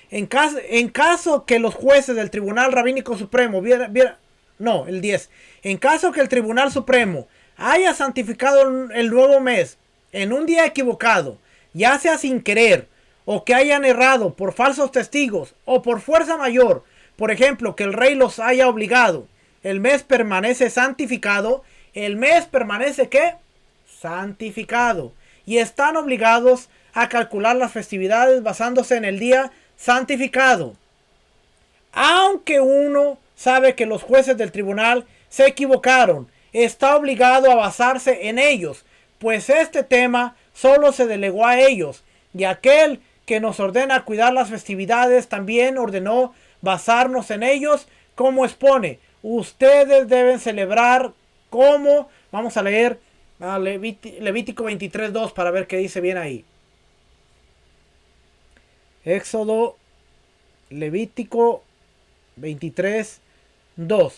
En caso que los jueces del Tribunal Rabínico Supremo el 10. En caso que el Tribunal Supremo haya santificado el nuevo mes en un día equivocado, ya sea sin querer, o que hayan errado por falsos testigos, o por fuerza mayor, por ejemplo, que el rey los haya obligado, el mes permanece santificado. El mes permanece, ¿qué? Santificado. Y están obligados a calcular las festividades basándose en el día santificado. Aunque uno sabe que los jueces del tribunal se equivocaron, está obligado a basarse en ellos, pues este tema solo se delegó a ellos. Y aquel que nos ordena cuidar las festividades también ordenó basarnos en ellos, como expone. Ustedes deben celebrar como, vamos a leer Levítico 23:2 para ver qué dice bien ahí. Éxodo, Levítico 23:2.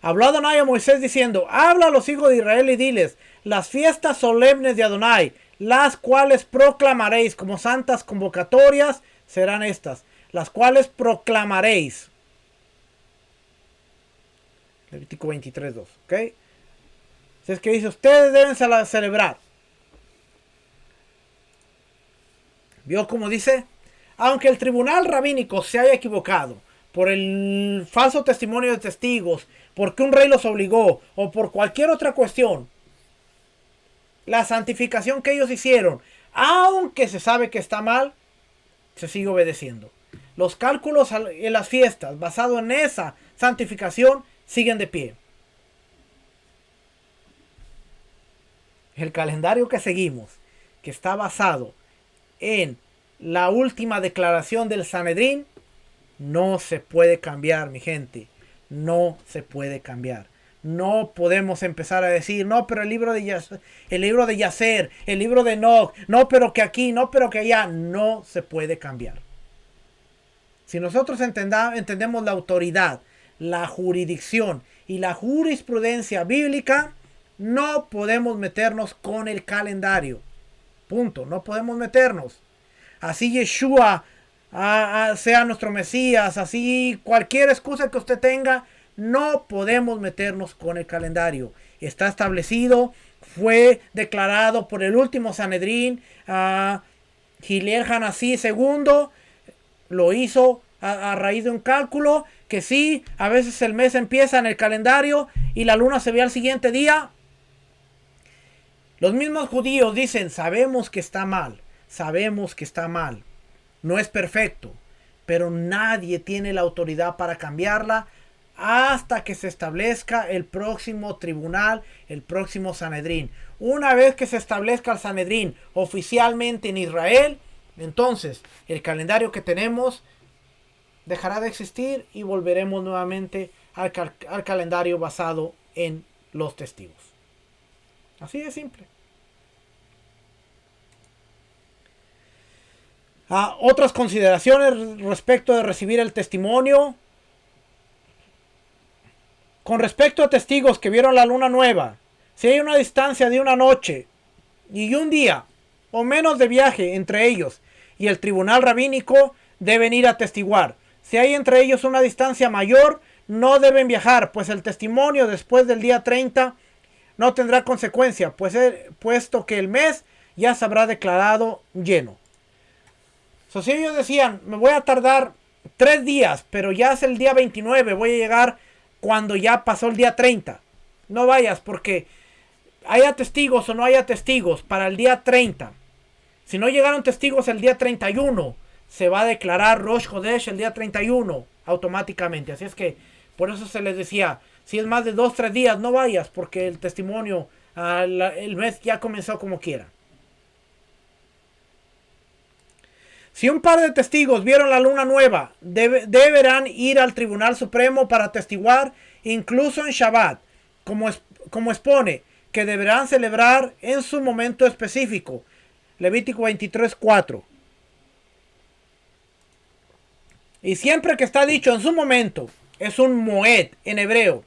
Habló Adonai a Moisés diciendo: habla a los hijos de Israel y diles: las fiestas solemnes de Adonai, las cuales proclamaréis como santas convocatorias, serán estas, las cuales proclamaréis. Levítico 23:2. ¿Ok? Es que dice, ustedes deben celebrar. ¿Vio cómo dice? Aunque el tribunal rabínico se haya equivocado por el falso testimonio de testigos, porque un rey los obligó, o por cualquier otra cuestión, la santificación que ellos hicieron, aunque se sabe que está mal, se sigue obedeciendo. Los cálculos en las fiestas basados en esa santificación siguen de pie. El calendario que seguimos, que está basado en la última declaración del Sanedrín, no se puede cambiar, mi gente. No se puede cambiar. No podemos empezar a decir, no, pero el libro de Yacer, el libro de Enoch, no, pero que aquí, no, pero que allá. No se puede cambiar. Si nosotros entendemos la autoridad, la jurisdicción y la jurisprudencia bíblica, no podemos meternos con el calendario. Punto. No podemos meternos. Así Yeshua sea nuestro Mesías, así cualquier excusa que usted tenga, no podemos meternos con el calendario. Está establecido, fue declarado por el último Sanedrín, Hillel Hanasí II, lo hizo a raíz de un cálculo, que sí, a veces el mes empieza en el calendario y la luna se ve al siguiente día. Los mismos judíos dicen, sabemos que está mal, no es perfecto, pero nadie tiene la autoridad para cambiarla hasta que se establezca el próximo tribunal, el próximo Sanedrín. Una vez que se establezca el Sanedrín oficialmente en Israel, entonces el calendario que tenemos dejará de existir y volveremos nuevamente al calendario basado en los testigos. Así de simple. Otras consideraciones respecto de recibir el testimonio. Con respecto a testigos que vieron la luna nueva, si hay una distancia de una noche y un día o menos de viaje entre ellos y el tribunal rabínico, deben ir a testiguar. Si hay entre ellos una distancia mayor, no deben viajar, pues el testimonio después del día 30 no tendrá consecuencia, puesto que el mes ya se habrá declarado lleno. Si ellos decían, me voy a tardar 3 días, pero ya es el día 29, voy a llegar cuando ya pasó el día 30. No vayas, porque haya testigos o no haya testigos para el día 30. Si no llegaron testigos el día 31, se va a declarar Rosh Chodesh el día 31 automáticamente. Así es que por eso se les decía, si es más de 2-3 días, no vayas, porque el testimonio, el mes ya comenzó como quiera. Si un par de testigos vieron la luna nueva, deberán ir al Tribunal Supremo para atestiguar, incluso en Shabbat, como expone, que deberán celebrar en su momento específico. Levítico 23:4. Y siempre que está dicho en su momento, es un moed en hebreo.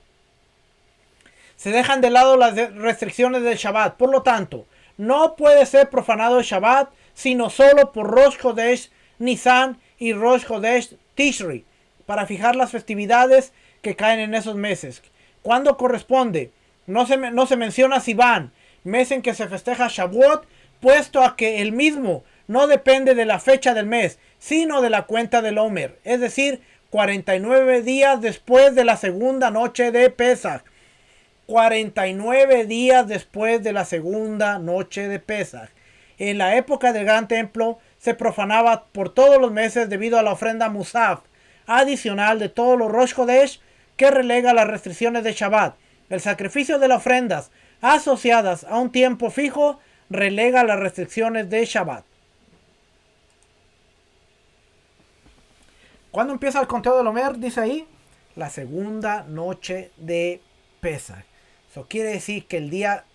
Se dejan de lado las restricciones del Shabbat. Por lo tanto, no puede ser profanado el Shabbat, sino solo por Rosh Chodesh Nisan y Rosh Chodesh Tishri, para fijar las festividades que caen en esos meses. ¿Cuándo corresponde? No se menciona Sivan, mes en que se festeja Shavuot, puesto a que el mismo no depende de la fecha del mes, sino de la cuenta del Omer, es decir, 49 días después de la segunda noche de Pesach. 49 días después de la segunda noche de Pesach. En la época del Gran Templo se profanaba por todos los meses debido a la ofrenda Musaf, adicional de todos los Rosh Chodesh, que relega las restricciones de Shabbat. El sacrificio de las ofrendas asociadas a un tiempo fijo relega las restricciones de Shabbat. ¿Cuándo empieza el conteo del Omer? Dice ahí, la segunda noche de Pesach. Eso quiere decir que el día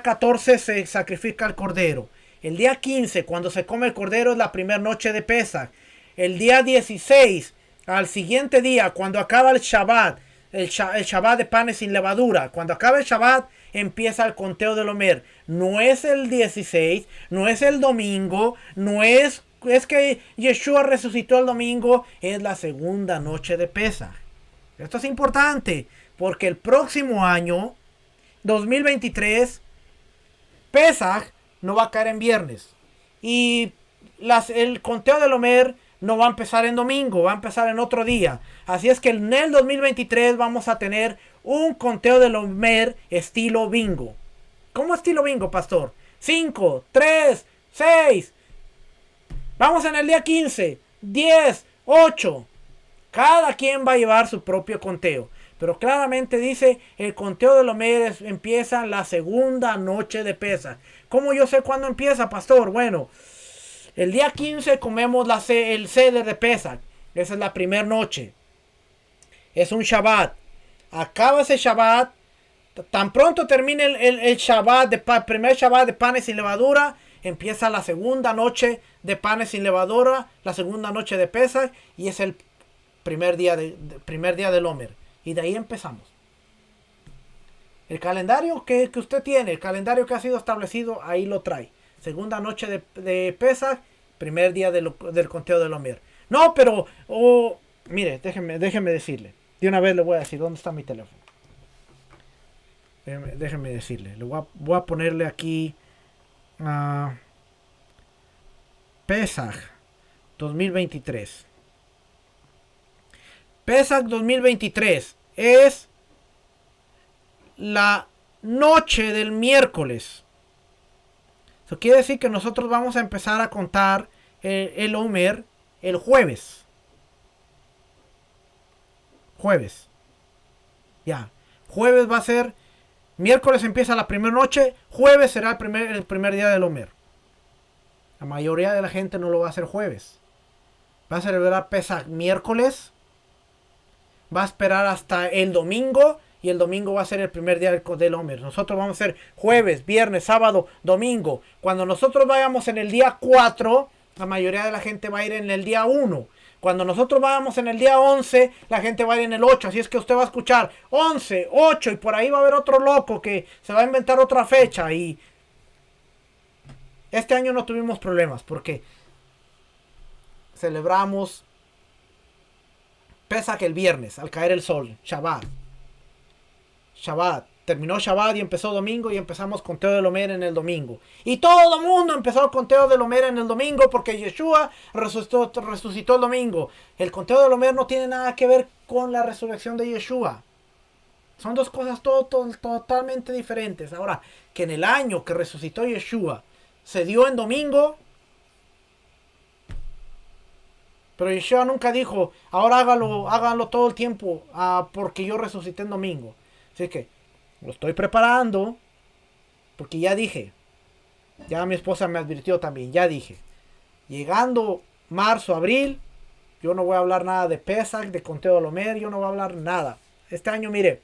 14 se sacrifica el cordero. El día 15, cuando se come el cordero, es la primera noche de Pesach. El día 16, al siguiente día, cuando acaba el Shabbat, el Shabbat de panes sin levadura, cuando acaba el Shabbat, empieza el conteo del Omer. No es el 16, no es el domingo, no es que Yeshua resucitó el domingo, es la segunda noche de Pesach. Esto es importante, porque el próximo año, 2023, Pesach no va a caer en viernes. Y el conteo del Omer no va a empezar en domingo, va a empezar en otro día. Así es que en el 2023 vamos a tener un conteo del Omer estilo bingo. ¿Cómo estilo bingo, pastor? 5, 3, 6. Vamos en el día 15, 10, 8. Cada quien va a llevar su propio conteo. Pero claramente dice, el conteo de los Omer empieza la segunda noche de Pesach. ¿Cómo yo sé cuándo empieza, pastor? Bueno, el día 15 comemos el Seder de Pesach. Esa es la primera noche. Es un Shabbat. Acaba ese Shabbat. Tan pronto termine el Shabbat, primer Shabbat de panes sin levadura, empieza la segunda noche de panes sin levadura, la segunda noche de Pesach, y es el primer día del Omer. Y de ahí empezamos. El calendario que usted tiene, el calendario que ha sido establecido, ahí lo trae. Segunda noche de Pesach, primer día del conteo del Omer. No, pero, mire, déjeme decirle. De una vez le voy a decir, ¿dónde está mi teléfono? Déjeme decirle. Voy a ponerle aquí Pesach 2023. Pesach 2023 es la noche del miércoles. Eso quiere decir que nosotros vamos a empezar a contar el Omer el jueves. Jueves. Ya. Jueves va a ser. Miércoles empieza la primera noche. Jueves será el primer día del Omer. La mayoría de la gente no lo va a hacer jueves. Va a celebrar Pesach miércoles. Va a esperar hasta el domingo. Y el domingo va a ser el primer día del Omer. Nosotros vamos a hacer jueves, viernes, sábado, domingo. Cuando nosotros vayamos en el día 4, la mayoría de la gente va a ir en el día 1. Cuando nosotros vayamos en el día 11, la gente va a ir en el 8. Así es que usted va a escuchar 11, 8 y por ahí va a haber otro loco que se va a inventar otra fecha. Y este año no tuvimos problemas porque celebramos Pesach el viernes al caer el sol, Shabbat. Terminó Shabbat y empezó domingo y empezamos conteo del Omer en el domingo. Y todo el mundo empezó el conteo del Omer en el domingo porque Yeshua resucitó el domingo. El conteo del Omer no tiene nada que ver con la resurrección de Yeshua. Son dos cosas totalmente diferentes. Ahora, que en el año que resucitó Yeshua se dio en domingo, pero Yeshua nunca dijo, ahora háganlo todo el tiempo porque yo resucité en domingo. Así que lo estoy preparando. Porque ya dije. Ya mi esposa me advirtió también. Ya dije. Llegando marzo, abril. Yo no voy a hablar nada de Pesach, de conteo del Omer. Yo no voy a hablar nada. Este año, mire.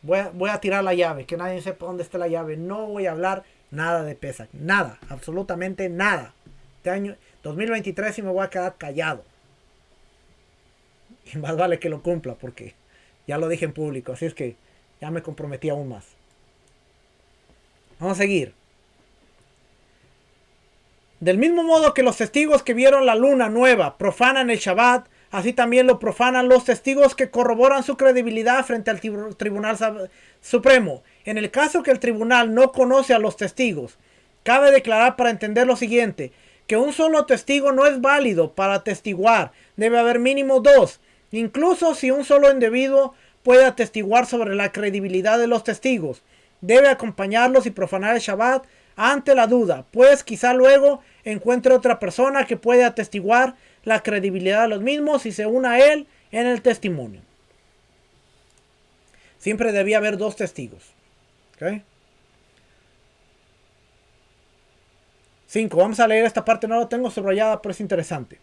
Voy a tirar la llave. Que nadie sepa dónde está la llave. No voy a hablar nada de Pesach. Nada. Absolutamente nada. Este año 2023 sí me voy a quedar callado. Y más vale que lo cumpla porque ya lo dije en público. Así es que ya me comprometí aún más. Vamos a seguir. Del mismo modo que los testigos que vieron la luna nueva profanan el Shabbat, así también lo profanan los testigos que corroboran su credibilidad frente al Tribunal Supremo. En el caso que el tribunal no conoce a los testigos, cabe declarar para entender lo siguiente, que un solo testigo no es válido para atestiguar. Debe haber mínimo 2. Incluso si un solo individuo puede atestiguar sobre la credibilidad de los testigos, debe acompañarlos y profanar el Shabbat ante la duda, pues quizá luego encuentre otra persona que puede atestiguar la credibilidad de los mismos y se una a él en el testimonio. Siempre debía haber 2 testigos. ¿Okay? 5. Vamos a leer esta parte, no la tengo subrayada, pero es interesante.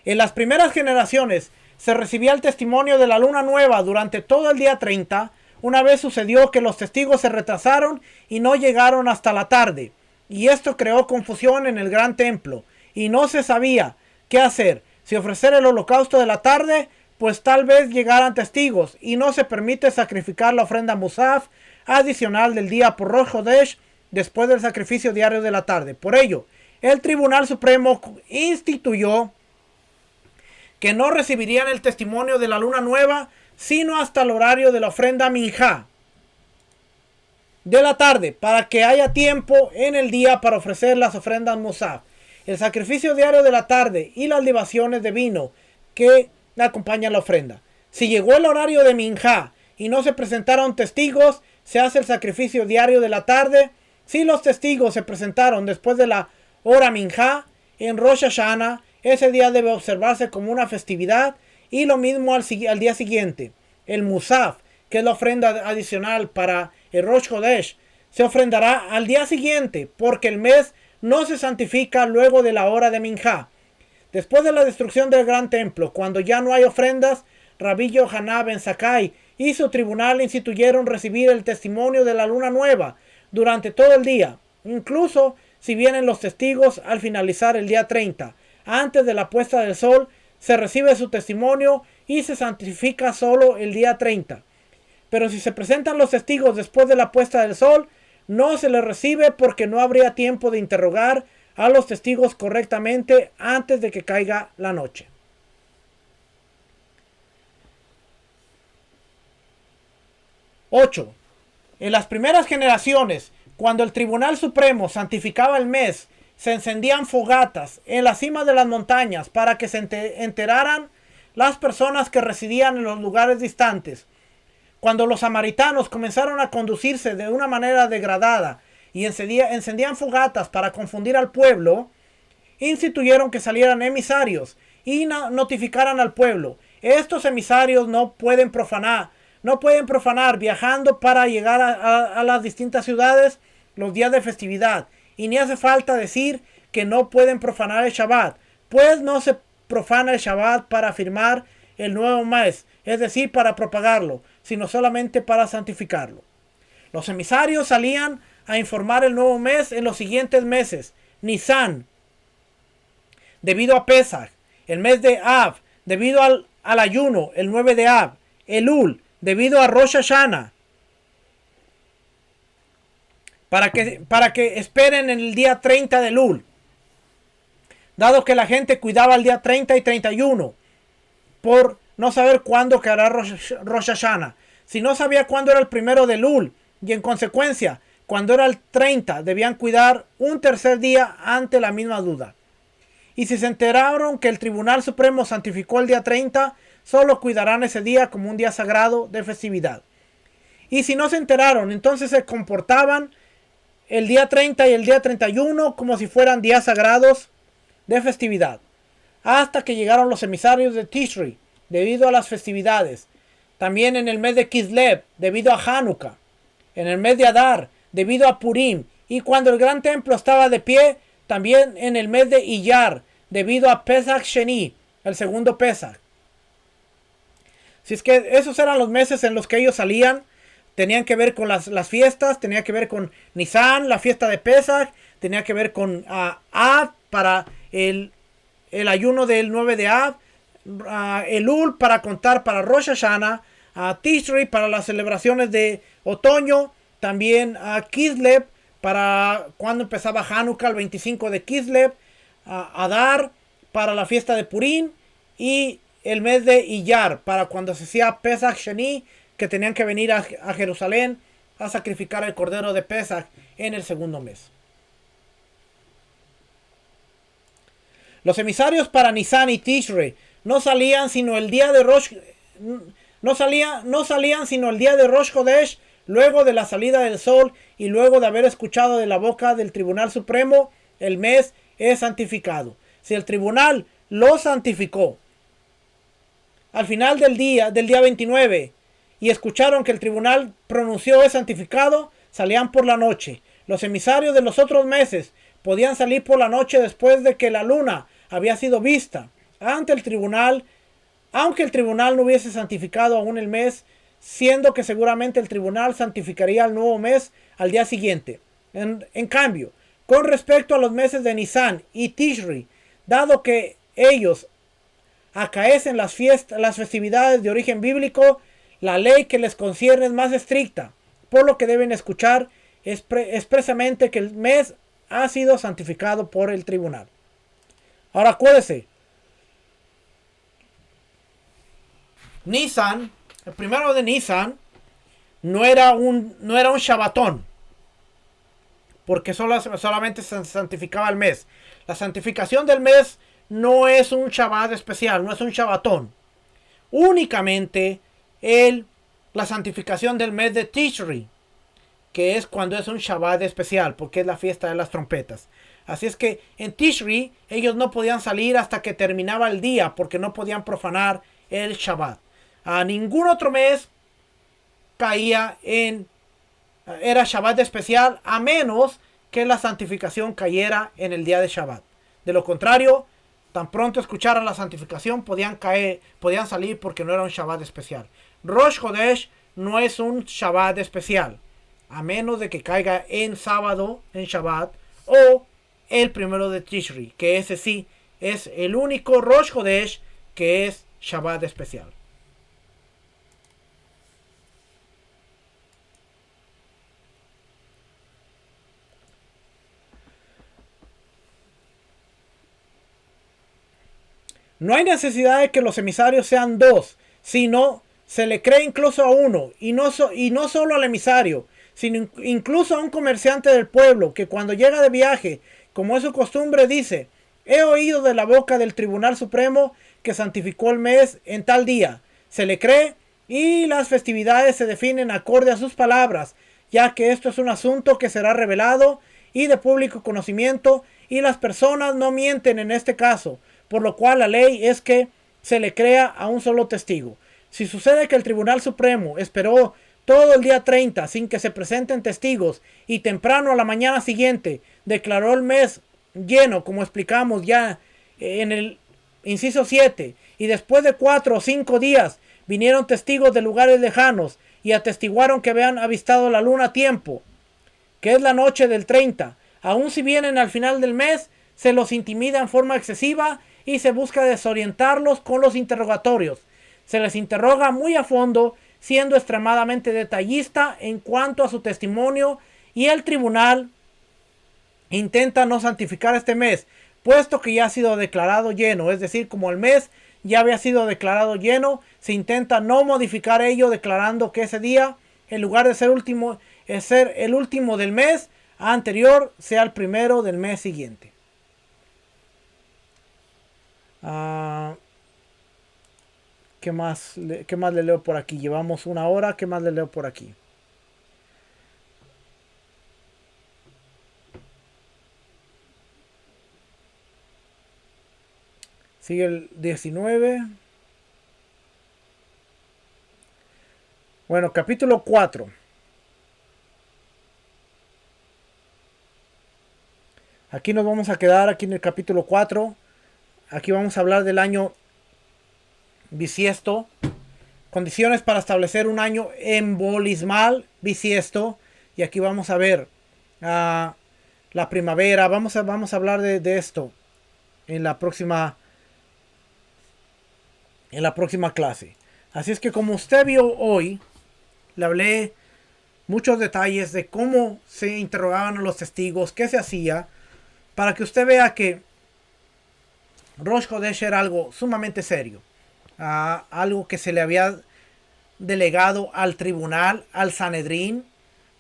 En las primeras generaciones se recibía el testimonio de la luna nueva durante todo el día 30. Una vez sucedió que los testigos se retrasaron y no llegaron hasta la tarde. Y esto creó confusión en el gran templo. Y no se sabía qué hacer. Si ofrecer el holocausto de la tarde, pues tal vez llegaran testigos. Y no se permite sacrificar la ofrenda Musaf adicional del día por Rosh Hodesh después del sacrificio diario de la tarde. Por ello, el Tribunal Supremo instituyó que no recibirían el testimonio de la luna nueva, sino hasta el horario de la ofrenda minjá de la tarde, para que haya tiempo en el día para ofrecer las ofrendas musaf, el sacrificio diario de la tarde y las libaciones de vino que acompañan la ofrenda. Si llegó el horario de minjá y no se presentaron testigos, se hace el sacrificio diario de la tarde. Si los testigos se presentaron después de la hora minjá, en Rosh Hashanah, ese día debe observarse como una festividad y lo mismo al día siguiente. El Musaf, que es la ofrenda adicional para el Rosh Hodesh, se ofrendará al día siguiente porque el mes no se santifica luego de la hora de Minjá. Después de la destrucción del gran templo, cuando ya no hay ofrendas, Rabbi Yohanan ben Zakkai y su tribunal instituyeron recibir el testimonio de la luna nueva durante todo el día, incluso si vienen los testigos al finalizar el día 30. Antes de la puesta del sol, se recibe su testimonio y se santifica solo el día 30. Pero si se presentan los testigos después de la puesta del sol, no se les recibe porque no habría tiempo de interrogar a los testigos correctamente antes de que caiga la noche. 8. En las primeras generaciones, cuando el Tribunal Supremo santificaba el mes, se encendían fogatas en la cima de las montañas para que se enteraran las personas que residían en los lugares distantes. Cuando los samaritanos comenzaron a conducirse de una manera degradada y encendían fogatas para confundir al pueblo, instituyeron que salieran emisarios y notificaran al pueblo. Estos emisarios no pueden profanar viajando para llegar a las distintas ciudades los días de festividad. Y ni hace falta decir que no pueden profanar el Shabbat, pues no se profana el Shabbat para afirmar el nuevo mes, es decir, para propagarlo, sino solamente para santificarlo. Los emisarios salían a informar el nuevo mes en los siguientes meses: Nisan, debido a Pesach; el mes de Av, debido al ayuno, el 9 de Av; Elul, debido a Rosh Hashanah, para que esperen en el día 30 de Elul, dado que la gente cuidaba el día 30 y 31 por no saber cuándo quedará Rosh Hashanah. Si no sabía cuándo era el primero de Elul, y en consecuencia cuando era el 30, debían cuidar un tercer día ante la misma duda. Y si se enteraron que el Tribunal Supremo santificó el día 30, solo cuidarán ese día como un día sagrado de festividad. Y si no se enteraron, entonces se comportaban el día 30 y el día 31 como si fueran días sagrados de festividad, hasta que llegaron los emisarios de Tishri, debido a las festividades. También en el mes de Kislev, debido a Hanukkah. En el mes de Adar, debido a Purim. Y cuando el gran templo estaba de pie, también en el mes de Iyar, debido a Pesach Sheni, el segundo Pesach. Si es que esos eran los meses en los que ellos salían, tenían que ver con las fiestas, tenía que ver con Nisan, la fiesta de Pesach, tenía que ver con Av para el ayuno del 9 de Av, Elul para contar para Rosh Hashanah, Tishri para las celebraciones de otoño, también Kislev para cuando empezaba Hanukkah, el 25 de Kislev, Adar para la fiesta de Purim, y el mes de Iyar para cuando se hacía Pesach Sheni, que tenían que venir a Jerusalén a sacrificar el cordero de Pesach en el segundo mes. Los emisarios para Nisan y Tishri no salían sino el día de Rosh Chodesh, luego de la salida del sol y luego de haber escuchado de la boca del Tribunal Supremo, el mes es santificado. Si el tribunal lo santificó al final del día 29 y escucharon que el tribunal pronunció es santificado, salían por la noche. Los emisarios de los otros meses podían salir por la noche después de que la luna había sido vista ante el tribunal, aunque el tribunal no hubiese santificado aún el mes, siendo que seguramente el tribunal santificaría el nuevo mes al día siguiente. En cambio, con respecto a los meses de Nisan y Tishri, dado que ellos acaecen las festividades de origen bíblico, la ley que les concierne es más estricta, por lo que deben escuchar expresamente que el mes ha sido santificado por el tribunal. Ahora acuérdese, Nisan, el primero de Nisan, no era un Shabbatón, porque solamente se santificaba el mes. La santificación del mes no es un Shabbat especial, no es un Shabbatón. Únicamente la santificación del mes de Tishri, que es cuando es un Shabbat especial, porque es la fiesta de las trompetas. Así es que en Tishri ellos no podían salir hasta que terminaba el día, porque no podían profanar el Shabbat. A ningún otro mes era Shabbat especial, a menos que la santificación cayera en el día de Shabbat. De lo contrario, tan pronto escucharan la santificación, podían salir porque no era un Shabbat especial. Rosh Chodesh no es un Shabbat especial, a menos de que caiga en sábado, en Shabbat, o el primero de Tishri, que ese sí es el único Rosh Chodesh que es Shabbat especial. No hay necesidad de que los emisarios sean dos, sino se le cree incluso a uno, y no solo al emisario, sino incluso a un comerciante del pueblo que cuando llega de viaje como es su costumbre, dice: he oído de la boca del Tribunal Supremo que santificó el mes en tal día. Se le cree, y las festividades se definen acorde a sus palabras, ya que esto es un asunto que será revelado y de público conocimiento, y las personas no mienten en este caso, por lo cual la ley es que se le crea a un solo testigo. Si sucede que el Tribunal Supremo esperó todo el día 30 sin que se presenten testigos, y temprano a la mañana siguiente declaró el mes lleno, como explicamos ya en el inciso 7, y después de 4 o 5 días vinieron testigos de lugares lejanos y atestiguaron que habían avistado la luna a tiempo, que es la noche del 30, aun si vienen al final del mes, se los intimida en forma excesiva y se busca desorientarlos con los interrogatorios. Se les interroga muy a fondo, siendo extremadamente detallista en cuanto a su testimonio, y el tribunal intenta no santificar este mes, puesto que ya ha sido declarado lleno. Es decir, como el mes ya había sido declarado lleno, se intenta no modificar ello, declarando que ese día, en lugar de ser el último del mes anterior, sea el primero del mes siguiente. ¿Qué más le leo por aquí? Llevamos una hora. ¿Qué más le leo por aquí? Sigue el 19. Bueno, capítulo 4. Aquí nos vamos a quedar, aquí en el capítulo 4. Aquí vamos a hablar del año bisiesto. Condiciones para establecer un año embolismal bisiesto. Y aquí vamos a ver la primavera. Vamos a hablar de esto en la próxima clase. Así es que, como usted vio hoy, le hablé muchos detalles de cómo se interrogaban a los testigos, qué se hacía, para que usted vea que Rosh Hodesh era algo sumamente serio. Algo que se le había delegado al tribunal, al Sanedrín,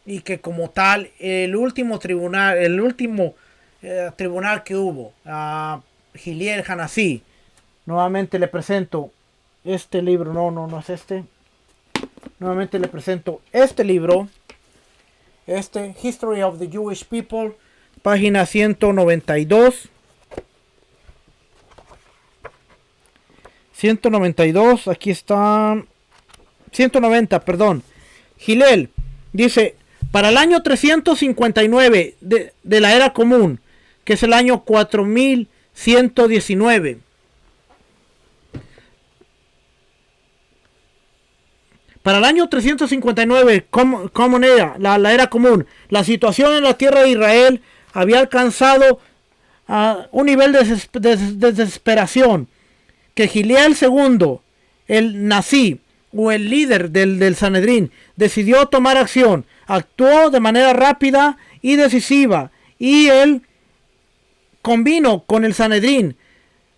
y que como tal, el último tribunal que hubo, Hillel Hanasí. Nuevamente le presento este libro. No es este. Nuevamente le presento este libro. History of the Jewish People, página 192. 192, aquí está. 190, perdón. Hillel dice: para el año 359 de la era común, que es el año 4119. Para el año 359, como era la era común, la situación en la tierra de Israel había alcanzado un nivel de desesperación, que Hillel II, el Nasi, o el líder del Sanedrín, decidió tomar acción. Actuó de manera rápida y decisiva, y él convino con el Sanedrín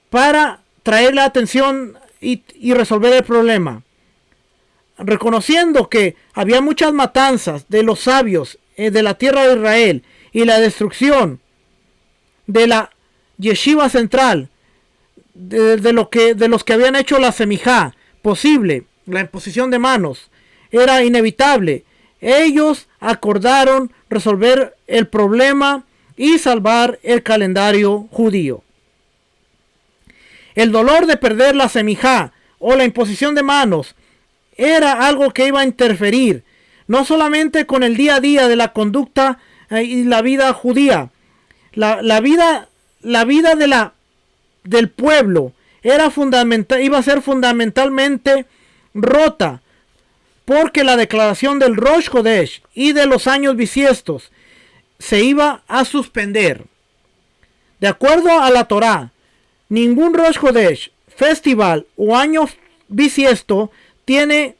para traer la atención y resolver el problema. Reconociendo que había muchas matanzas de los sabios de la tierra de Israel, y la destrucción de la yeshiva central, de los que habían hecho la semijá posible, la imposición de manos, era inevitable. Ellos acordaron resolver el problema y salvar el calendario judío. El dolor de perder la semijá o la imposición de manos era algo que iba a interferir no solamente con el día a día de la conducta y la vida judía. La vida del pueblo iba a ser fundamentalmente rota, porque la declaración del Rosh Hodesh y de los años bisiestos se iba a suspender. De acuerdo a la Torá, ningún Rosh Hodesh, festival o año bisiesto tiene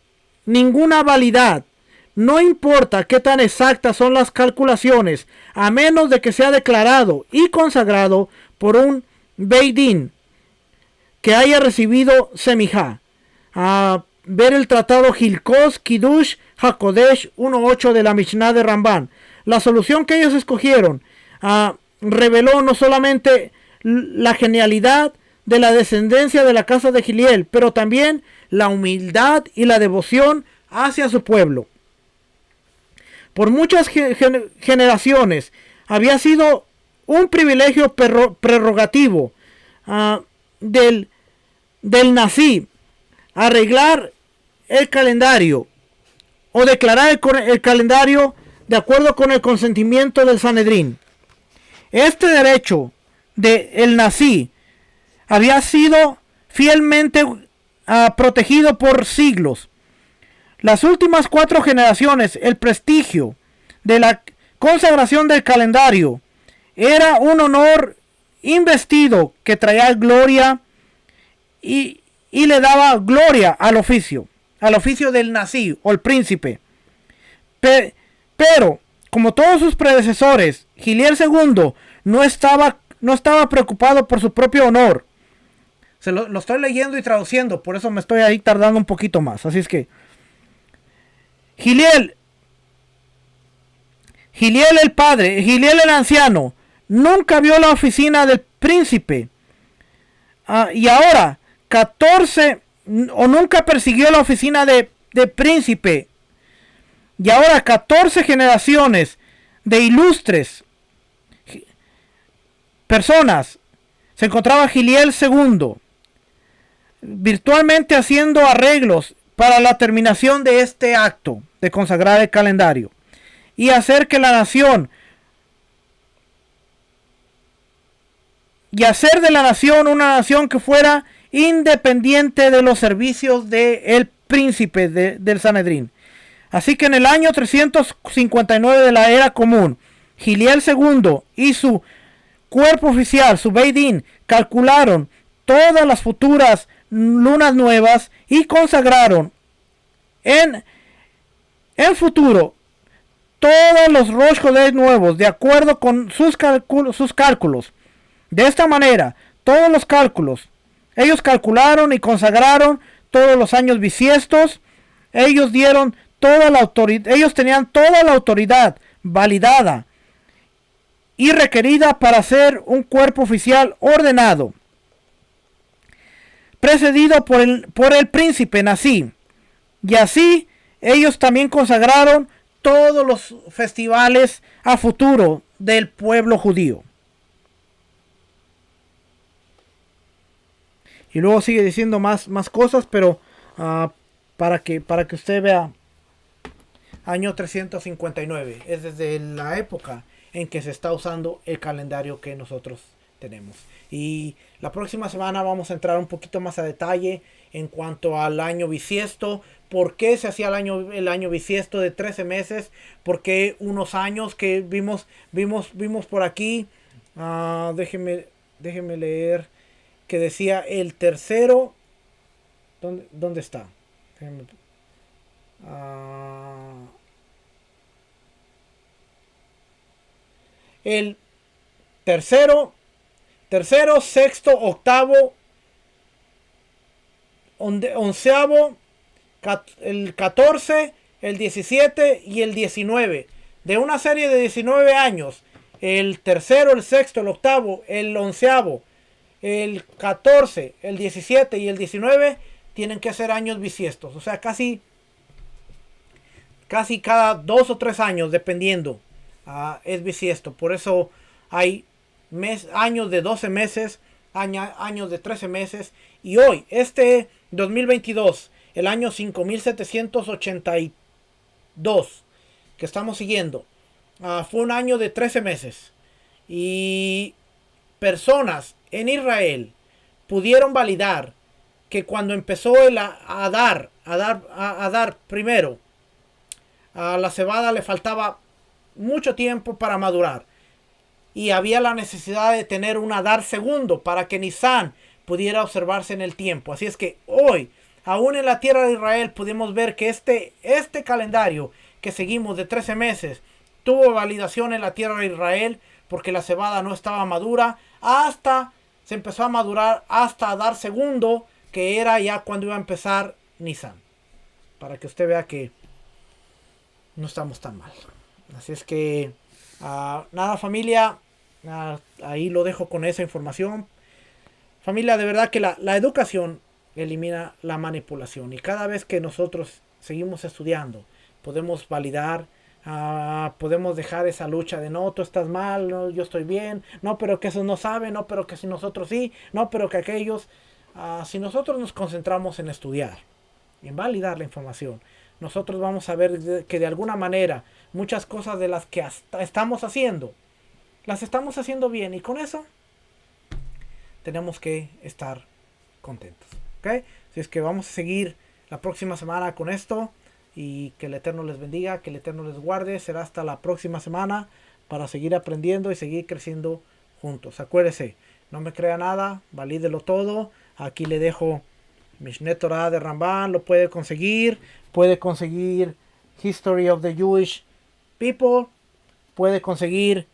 ninguna validad. No importa qué tan exactas son las calculaciones, a menos de que sea declarado y consagrado por un Beidín que haya recibido semijá. A ver el tratado Hilkos Kiddush HaKodesh 1.8 de la Mishnah de Ramban. La solución que ellos escogieron reveló no solamente la genialidad de la descendencia de la casa de Giliel, pero también la humildad y la devoción hacia su pueblo. Por muchas generaciones había sido un privilegio prerrogativo del Nazí arreglar el calendario o declarar el calendario de acuerdo con el consentimiento del Sanedrín. Este derecho del Nazí había sido fielmente protegido por siglos. Las últimas 4 generaciones, el prestigio de la consagración del calendario era un honor investido que traía gloria y le daba gloria al oficio del Nazí o el príncipe. Pero, como todos sus predecesores, Giliel II no estaba preocupado por su propio honor. Lo estoy leyendo y traduciendo, por eso me estoy ahí tardando un poquito más. Así es que Giliel el padre, Giliel el anciano, nunca vio la oficina del príncipe. Y ahora, nunca persiguió la oficina de príncipe. Y ahora 14 generaciones de ilustres personas se encontraba Giliel II virtualmente haciendo arreglos para la terminación de este acto de consagrar el calendario y hacer que la nación hacer de la nación una nación que fuera independiente de los servicios del príncipe del Sanedrín. Así que en el año 359 de la era común, Giliel II y su cuerpo oficial, su Beidín, calcularon todas las futuras lunas nuevas y consagraron en futuro todos los Rosh Chodesh nuevos de acuerdo con sus cálculos. De esta manera, todos los cálculos, ellos calcularon y consagraron todos los años bisiestos. Ellos dieron toda la autoridad, ellos tenían toda la autoridad validada y requerida para ser un cuerpo oficial ordenado, precedido por el príncipe Nazí. Y así ellos también consagraron todos los festivales a futuro del pueblo judío. Y luego sigue diciendo más cosas, pero para que usted vea, año 359 es desde la época en que se está usando el calendario que nosotros tenemos. Y la próxima semana vamos a entrar un poquito más a detalle en cuanto al año bisiesto, por qué se hacía el año bisiesto de 13 meses, por qué unos años que vimos por aquí. Déjeme leer que decía el tercero. ¿Dónde está? El tercero, sexto, octavo, onceavo, el 14, el 17 y el 19. De una serie de 19 años, el tercero, el sexto, el octavo, el onceavo, el 14, el 17 y el 19 tienen que ser años bisiestos. O sea, casi cada 2 o 3 años, dependiendo, es bisiesto. Por eso hay años de 12 meses, años de 13 meses. Y hoy, este 2022, el año 5782 que estamos siguiendo, fue un año de 13 meses. Y personas en Israel pudieron validar que cuando empezó a dar primero, a la cebada le faltaba mucho tiempo para madurar. Y había la necesidad de tener un Adar segundo para que Nisan pudiera observarse en el tiempo. Así es que hoy, aún en la tierra de Israel, pudimos ver que este calendario que seguimos de 13 meses tuvo validación en la tierra de Israel, porque la cebada no estaba madura hasta se empezó a madurar hasta Adar segundo, que era ya cuando iba a empezar Nisan. Para que usted vea que no estamos tan mal. Así es que nada, familia, Ahí lo dejo con esa información. Familia, de verdad que la educación elimina la manipulación. Y cada vez que nosotros seguimos estudiando, podemos validar, podemos dejar esa lucha de no, tú estás mal, no, yo estoy bien, no, pero que esos no saben, no, pero que si nosotros sí, no, pero que aquellos. Si nosotros nos concentramos en estudiar y en validar la información, nosotros vamos a ver que de alguna manera muchas cosas de las que estamos haciendo, las estamos haciendo bien y con eso tenemos que estar contentos. ¿Ok? Así es que vamos a seguir la próxima semana con esto y que el Eterno les bendiga, que el Eterno les guarde. Será hasta la próxima semana para seguir aprendiendo y seguir creciendo juntos. Acuérdese, no me crea nada, valídelo todo. Aquí le dejo Mishneh Torah de Ramban, lo puede conseguir History of the Jewish People, puede conseguir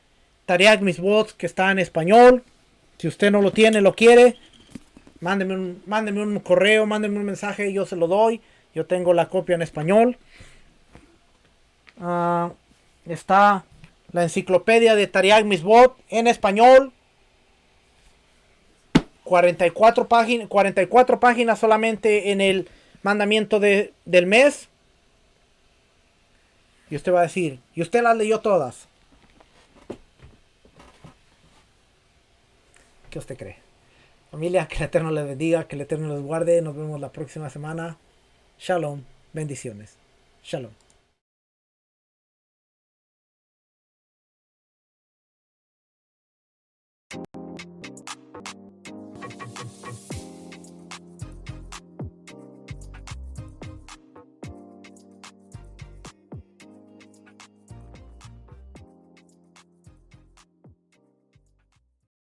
Tariag Mitzvot, que está en español. Si usted no lo tiene, lo quiere, mándeme un correo, mándeme un mensaje, yo se lo doy. Yo tengo la copia en español. Está la enciclopedia de Tariag Mitzvot en español. 44 páginas solamente en el mandamiento del mes. Y usted va a decir, ¿y usted las leyó todas? ¿Qué usted cree? Familia, que el Eterno les bendiga, que el Eterno les guarde. Nos vemos la próxima semana. Shalom, bendiciones. Shalom.